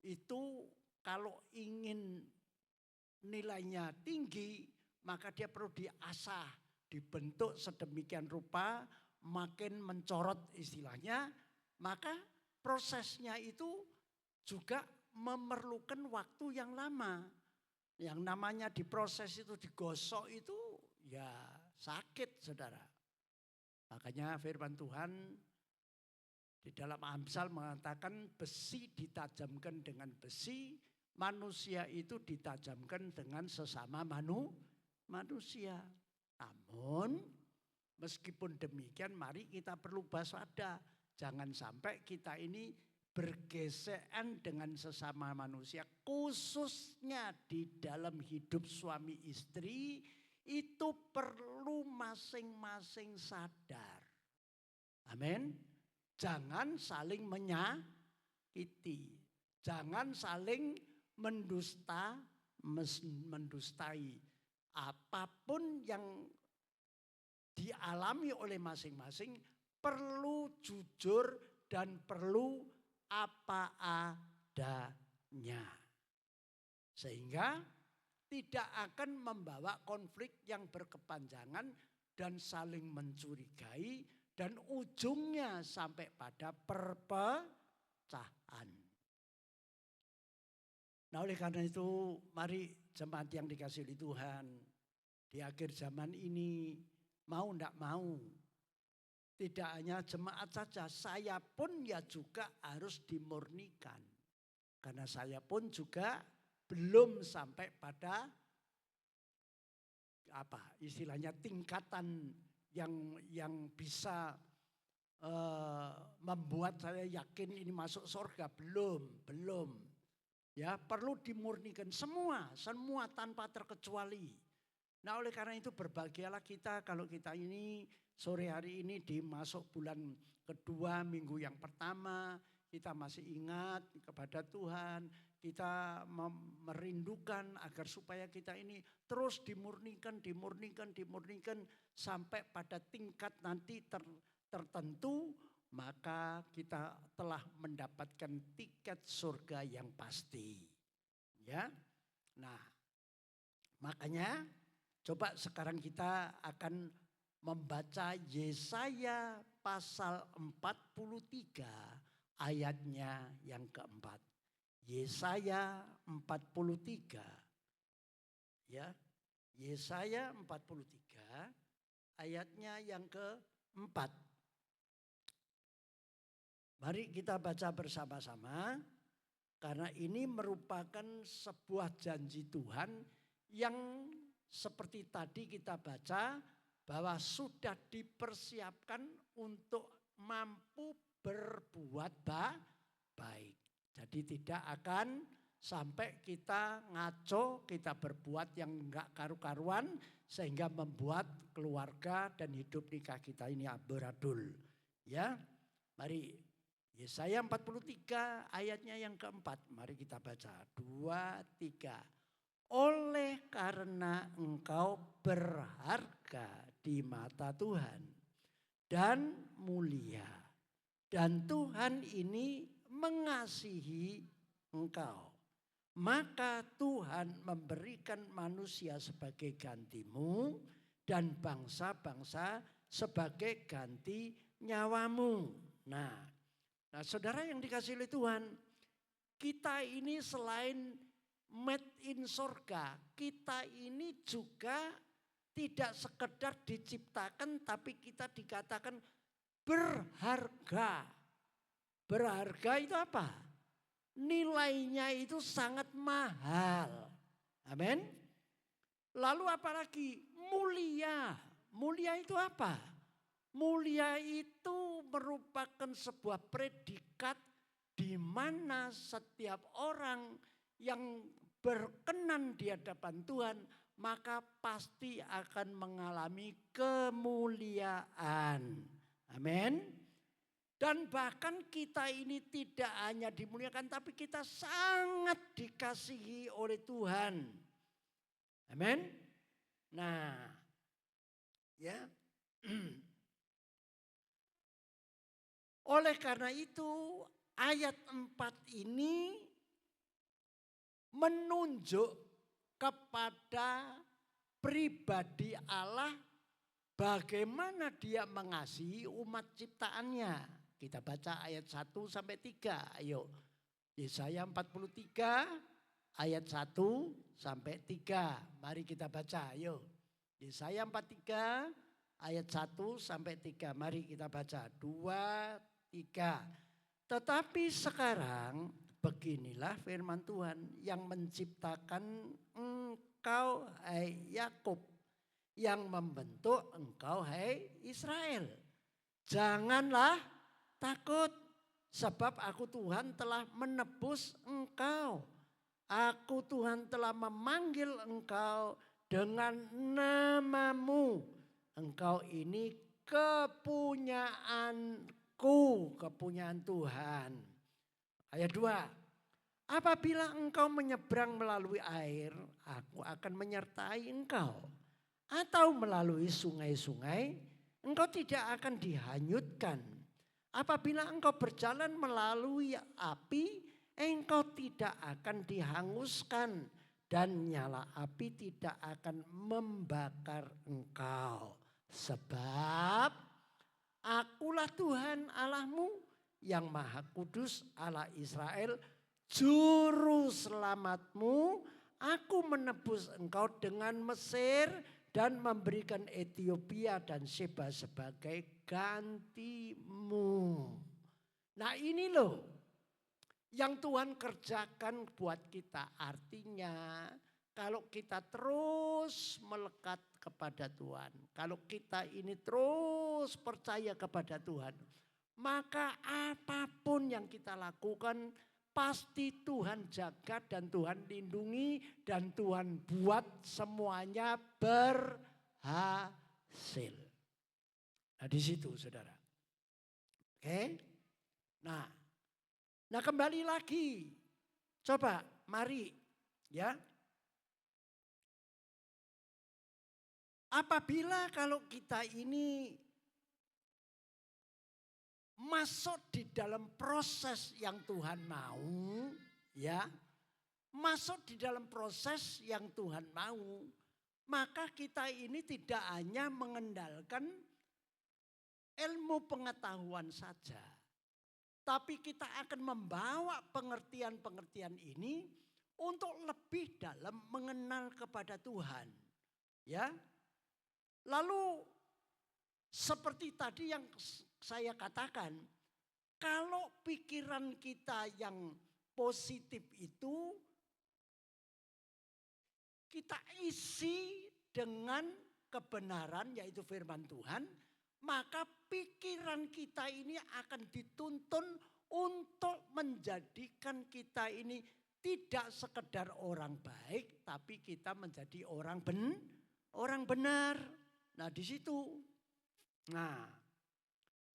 itu kalau ingin nilainya tinggi maka dia perlu diasah, dibentuk sedemikian rupa, makin mencorot istilahnya, maka prosesnya itu juga memerlukan waktu yang lama. Yang namanya diproses itu, digosok itu ya sakit, saudara. Makanya firman Tuhan di dalam Amsal mengatakan besi ditajamkan dengan besi, manusia itu ditajamkan dengan sesama manusia. Namun meskipun demikian mari kita perlu waspada. Jangan sampai kita ini bergesekan dengan sesama manusia, khususnya di dalam hidup suami istri, itu perlu masing-masing sadar. Amin. Jangan saling menyakiti. Jangan saling mendustai. Apapun yang dialami oleh masing-masing perlu jujur dan perlu apa adanya. Sehingga tidak akan membawa konflik yang berkepanjangan dan saling mencurigai dan ujungnya sampai pada perpecahan. Nah, oleh karena itu mari jemaat yang dikasihi oleh Tuhan, di akhir zaman ini mau tidak mau, tidak hanya jemaat saja, saya pun ya juga harus dimurnikan. Karena saya pun juga belum sampai pada istilahnya tingkatan yang bisa membuat saya yakin ini masuk surga. Belum. Ya, perlu dimurnikan semua tanpa terkecuali. Nah, oleh karena itu berbahagialah kita kalau kita ini sore hari ini dimasuk bulan kedua, minggu yang pertama, kita masih ingat kepada Tuhan, kita merindukan agar supaya kita ini terus dimurnikan sampai pada tingkat nanti tertentu, maka kita telah mendapatkan tiket surga yang pasti. Ya. Nah, makanya coba sekarang kita akan membaca Yesaya pasal 43 ayatnya yang keempat. Yesaya 43. Ya. Yesaya 43 ayatnya yang keempat. Mari kita baca bersama-sama karena ini merupakan sebuah janji Tuhan yang seperti tadi kita baca bahwa sudah dipersiapkan untuk mampu berbuat baik. Jadi tidak akan sampai kita ngaco, kita berbuat yang enggak karu-karuan sehingga membuat keluarga dan hidup nikah kita ini amburadul. Ya, mari Yesaya 43 ayatnya yang keempat. Mari kita baca. 2, 3. Oleh karena engkau berharga di mata Tuhan dan mulia. Dan Tuhan ini mengasihi engkau. Maka Tuhan memberikan manusia sebagai gantimu dan bangsa-bangsa sebagai ganti nyawamu. Nah, saudara yang dikasihi oleh Tuhan, kita ini selain made in surga, kita ini juga tidak sekedar diciptakan tapi kita dikatakan berharga. Berharga itu apa? Nilainya itu sangat mahal. Amin. Lalu apalagi mulia. Mulia itu apa? Mulia itu merupakan sebuah predikat di mana setiap orang yang berkenan di hadapan Tuhan maka pasti akan mengalami kemuliaan. Amin. Dan bahkan kita ini tidak hanya dimuliakan tapi kita sangat dikasihi oleh Tuhan. Amin. Nah, ya. Oleh karena itu ayat 4 ini menunjuk kepada pribadi Allah bagaimana dia mengasihi umat ciptaannya. Kita baca ayat 1 sampai 3. Ayo. Yesaya 43 ayat 1 sampai 3. Mari kita baca. Ayo. Yesaya 43 ayat 1 sampai 3. Mari kita baca. 2, 3. Tetapi sekarang beginilah firman Tuhan yang menciptakan engkau hai Yakub, yang membentuk engkau hai Israel. Janganlah takut, sebab aku Tuhan telah menebus engkau. Aku Tuhan telah memanggil engkau dengan namamu. Engkau ini kepunyaanku, kepunyaan Tuhan. Ayat 2. Apabila engkau menyeberang melalui air, aku akan menyertai engkau. Atau melalui sungai-sungai, engkau tidak akan dihanyutkan. Apabila engkau berjalan melalui api, engkau tidak akan dihanguskan. Dan nyala api tidak akan membakar engkau. Sebab akulah Tuhan Allahmu yang Maha Kudus, Allah Israel, juru selamatmu. Aku menebus engkau dengan Mesir dan memberikan Ethiopia dan Sheba sebagai gantimu. Nah ini loh yang Tuhan kerjakan buat kita. Artinya kalau kita terus melekat kepada Tuhan, kalau kita ini terus percaya kepada Tuhan, maka apapun yang kita lakukan pasti Tuhan jaga dan Tuhan lindungi dan Tuhan buat semuanya berhasil. Nah di situ saudara. Oke. Nah kembali lagi. Coba mari ya. Apabila kalau kita ini masuk di dalam proses yang Tuhan mau, ya. Masuk di dalam proses yang Tuhan mau, maka kita ini tidak hanya mengendalikan ilmu pengetahuan saja. Tapi kita akan membawa pengertian-pengertian ini untuk lebih dalam mengenal kepada Tuhan. Ya. Lalu seperti tadi yang saya katakan, kalau pikiran kita yang positif itu kita isi dengan kebenaran yaitu firman Tuhan, maka pikiran kita ini akan dituntun untuk menjadikan kita ini tidak sekedar orang baik, tapi kita menjadi orang benar. Nah di situ. Nah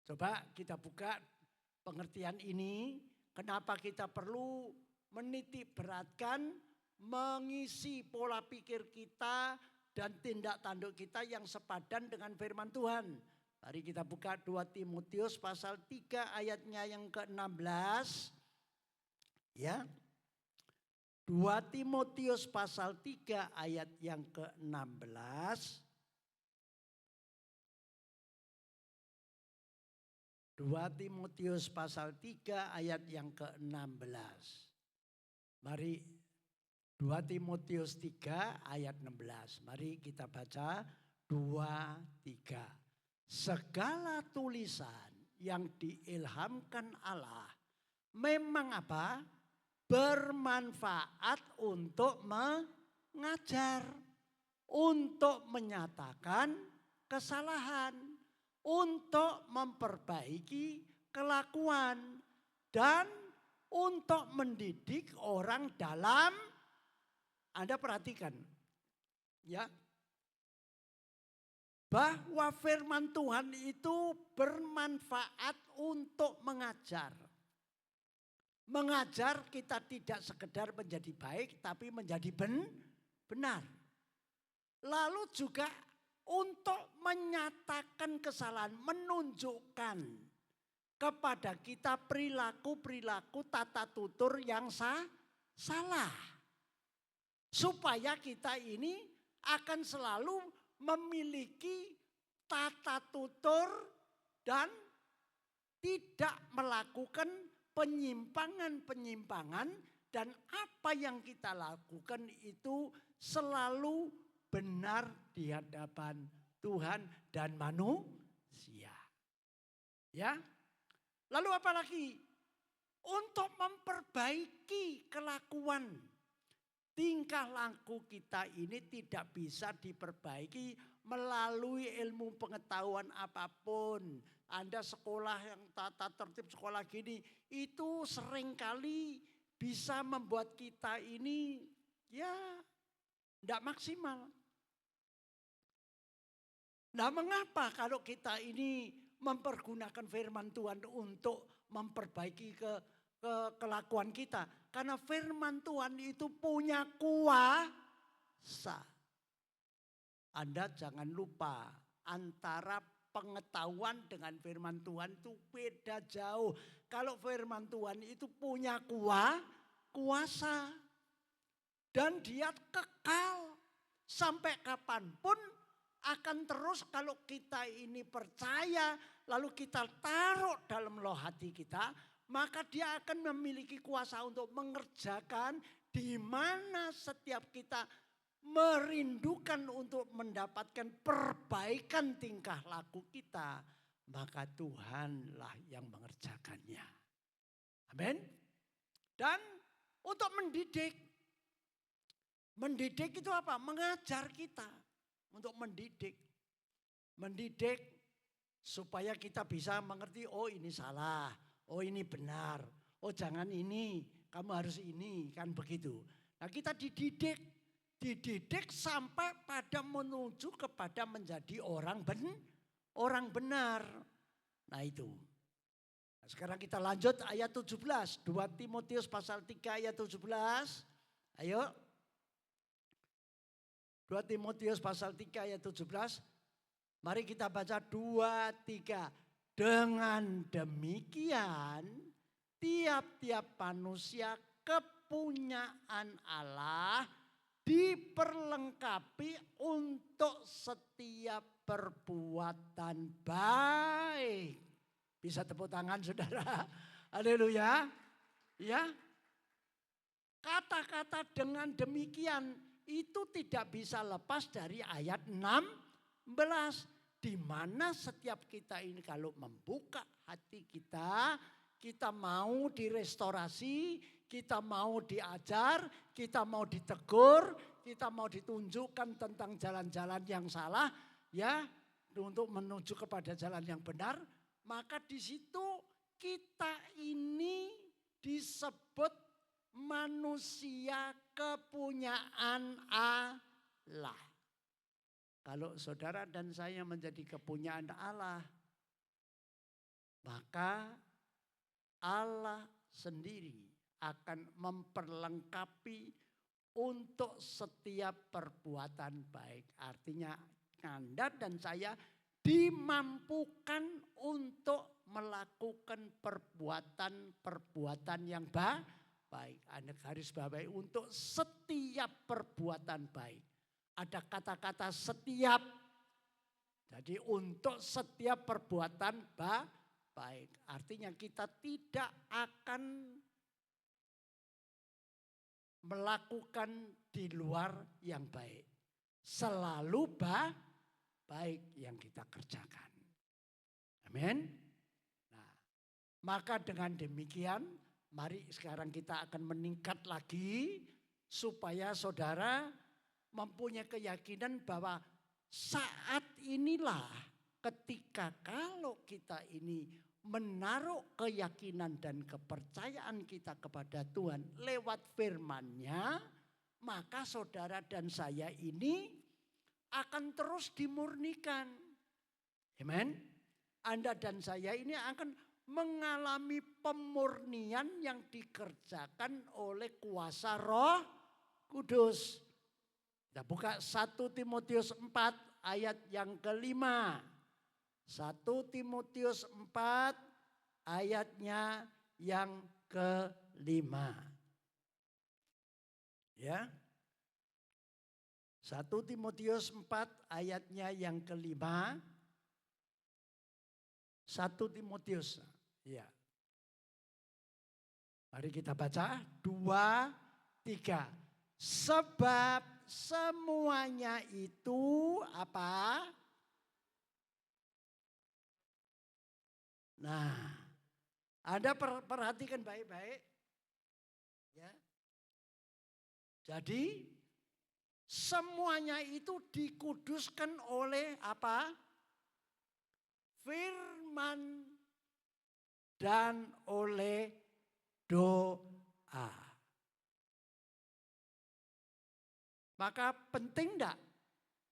coba kita buka pengertian ini. Kenapa kita perlu menitik beratkan mengisi pola pikir kita dan tindak tanduk kita yang sepadan dengan firman Tuhan. Mari kita buka 2 Timotius pasal 3 ayatnya yang ke-16. Ya. 2 Timotius pasal 3 ayat yang ke-16. 2 Timotius pasal 3 ayat yang ke-16. Mari 2 Timotius 3 ayat 16. Mari kita baca 2, 3. Segala tulisan yang diilhamkan Allah memang apa? Bermanfaat untuk mengajar, untuk menyatakan kesalahan, untuk memperbaiki kelakuan, dan untuk mendidik orang dalam. Anda perhatikan ya, bahwa firman Tuhan itu bermanfaat untuk mengajar. Mengajar kita tidak sekedar menjadi baik tapi menjadi benar. Lalu juga untuk menyatakan kesalahan, menunjukkan kepada kita perilaku-perilaku tata tutur yang salah. Supaya kita ini akan selalu memiliki tata tutur dan tidak melakukan penyimpangan-penyimpangan, dan apa yang kita lakukan itu selalu benar di hadapan Tuhan dan manusia. Ya. Lalu apa lagi? Untuk memperbaiki kelakuan. Tingkah laku kita ini tidak bisa diperbaiki melalui ilmu pengetahuan apapun. Anda sekolah yang tata tertib sekolah gini, itu seringkali bisa membuat kita ini ya tidak maksimal. Nah mengapa kalau kita ini mempergunakan firman Tuhan untuk memperbaiki kelakuan kita. Karena firman Tuhan itu punya kuasa. Anda jangan lupa antara pengetahuan dengan firman Tuhan itu beda jauh. Kalau firman Tuhan itu punya kuasa. Dan dia kekal sampai kapanpun akan terus kalau kita ini percaya. Lalu kita taruh dalam loh hati kita. Maka dia akan memiliki kuasa untuk mengerjakan di mana setiap kita merindukan untuk mendapatkan perbaikan tingkah laku kita. Maka Tuhanlah yang mengerjakannya. Amin. Dan untuk mendidik. Mendidik itu apa? Mengajar kita untuk mendidik. Mendidik supaya kita bisa mengerti, oh ini salah, oh ini benar, oh jangan ini, kamu harus ini, kan begitu. Nah kita dididik sampai pada menuju kepada menjadi orang benar. Nah itu. Nah, sekarang kita lanjut ayat 17, 2 Timotius pasal 3 ayat 17. Ayo. 2 Timotius pasal 3 ayat 17. Mari kita baca 2, 3. Dengan demikian tiap-tiap manusia kepunyaan Allah diperlengkapi untuk setiap perbuatan baik. Bisa tepuk tangan saudara. Haleluya. Ya. Kata-kata dengan demikian itu tidak bisa lepas dari ayat 16. Di mana setiap kita ini kalau membuka hati kita, kita mau direstorasi, kita mau diajar, kita mau ditegur, kita mau ditunjukkan tentang jalan-jalan yang salah, ya, untuk menuju kepada jalan yang benar, maka di situ kita ini disebut manusia kepunyaan Allah. Kalau saudara dan saya menjadi kepunyaan Allah, maka Allah sendiri akan memperlengkapi untuk setiap perbuatan baik. Artinya Anda dan saya dimampukan untuk melakukan perbuatan yang baik. Anda garis bawahi untuk setiap perbuatan baik. Ada kata-kata setiap. Jadi untuk setiap perbuatan baik. Artinya kita tidak akan melakukan di luar yang baik. Selalu baik yang kita kerjakan. Amin. Nah, maka dengan demikian mari sekarang kita akan meningkat lagi supaya saudara mempunyai keyakinan bahwa saat inilah ketika kalau kita ini menaruh keyakinan dan kepercayaan kita kepada Tuhan lewat firman-Nya, maka saudara dan saya ini akan terus dimurnikan. Amen. Anda dan saya ini akan mengalami pemurnian yang dikerjakan oleh kuasa Roh Kudus. Kita buka 1 Timotius 4 ayat yang kelima. 1 Timotius 4 ayatnya yang kelima. Ya. 1 Timotius 4 ayatnya yang kelima. 1 Timotius. Ya. Mari kita baca 2, 3. Sebab semuanya itu apa? Nah, Anda perhatikan baik-baik. Ya. Jadi semuanya itu dikuduskan oleh apa? Firman dan oleh doa. Maka penting enggak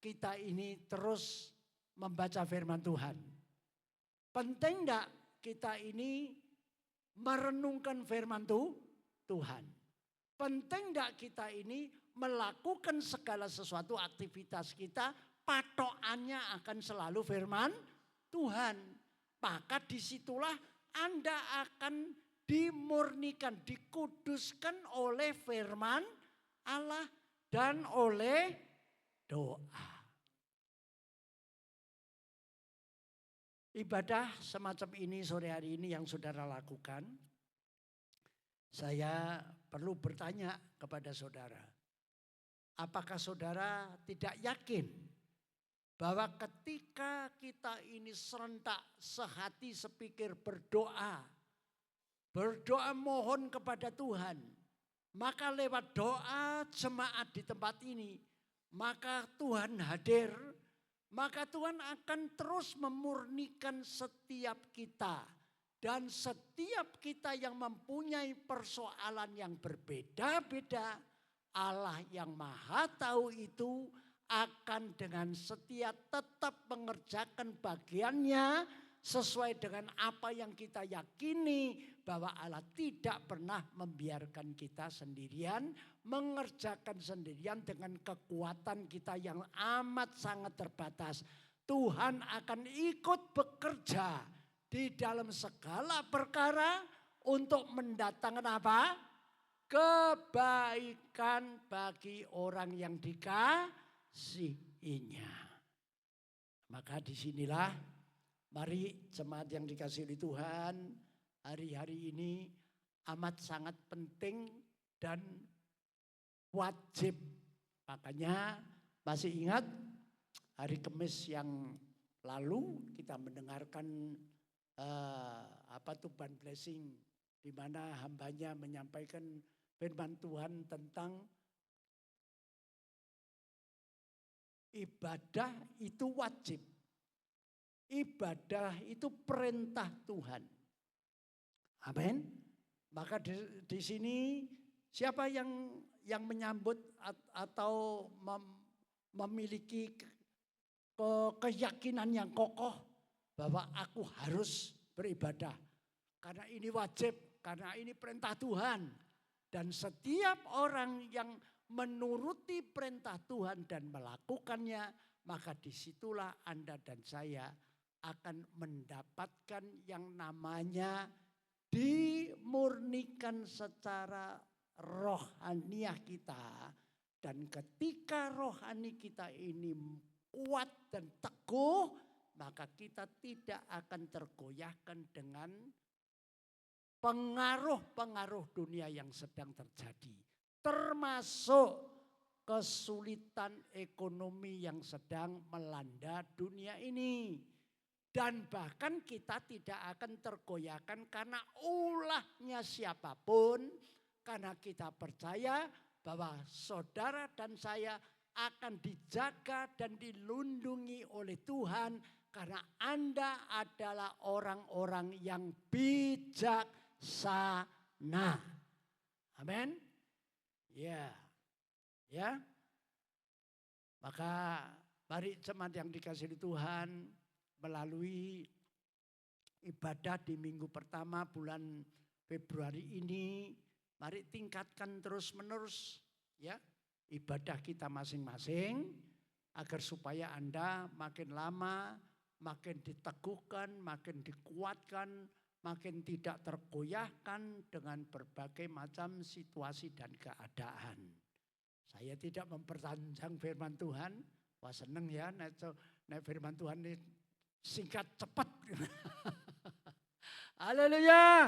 kita ini terus membaca firman Tuhan? Penting enggak kita ini merenungkan firman Tuhan. Penting enggak kita ini melakukan segala sesuatu aktivitas kita, patokannya akan selalu firman Tuhan. Maka disitulah Anda akan dimurnikan, dikuduskan oleh firman Allah dan oleh doa. Ibadah semacam ini sore hari ini yang saudara lakukan, saya perlu bertanya kepada saudara. Apakah saudara tidak yakin bahwa ketika kita ini serentak sehati sepikir berdoa mohon kepada Tuhan, maka lewat doa jemaat di tempat ini, maka Tuhan hadir. Maka Tuhan akan terus memurnikan setiap kita. Dan setiap kita yang mempunyai persoalan yang berbeda-beda, Allah yang Maha Tahu itu akan dengan setia tetap mengerjakan bagiannya sesuai dengan apa yang kita yakini, bahwa Allah tidak pernah membiarkan kita sendirian, mengerjakan sendirian dengan kekuatan kita yang amat sangat terbatas. Tuhan akan ikut bekerja di dalam segala perkara untuk mendatangkan apa? Kebaikan bagi orang yang dikasihinya. Maka disinilah mari jemaat yang dikasihi oleh Tuhan, hari-hari ini amat sangat penting dan wajib. Makanya masih ingat hari Kamis yang lalu kita mendengarkan Tuban Blessing, di mana hambanya menyampaikan firman Tuhan tentang ibadah itu wajib. Ibadah itu perintah Tuhan. Amin. Maka di sini siapa yang menyambut atau memiliki keyakinan yang kokoh bahwa aku harus beribadah karena ini wajib, karena ini perintah Tuhan. Dan setiap orang yang menuruti perintah Tuhan dan melakukannya, maka disitulah Anda dan saya akan mendapatkan yang namanya dimurnikan secara rohaniah kita. Dan ketika rohani kita ini kuat dan teguh, maka kita tidak akan tergoyahkan dengan pengaruh-pengaruh dunia yang sedang terjadi. Termasuk kesulitan ekonomi yang sedang melanda dunia ini. Dan bahkan kita tidak akan tergoyahkan karena ulahnya siapapun. Karena kita percaya bahwa saudara dan saya akan dijaga dan dilindungi oleh Tuhan. Karena Anda adalah orang-orang yang bijaksana. Amin. Ya. Ya. Maka mari jemaat yang dikasihi Tuhan, melalui ibadah di minggu pertama bulan Februari ini, mari tingkatkan terus-menerus ya ibadah kita masing-masing, agar supaya Anda makin lama makin diteguhkan, makin dikuatkan, makin tidak tergoyahkan dengan berbagai macam situasi dan keadaan. Saya tidak memperpanjang firman Tuhan. Wah seneng ya nek firman Tuhan ini singkat cepat. Haleluya.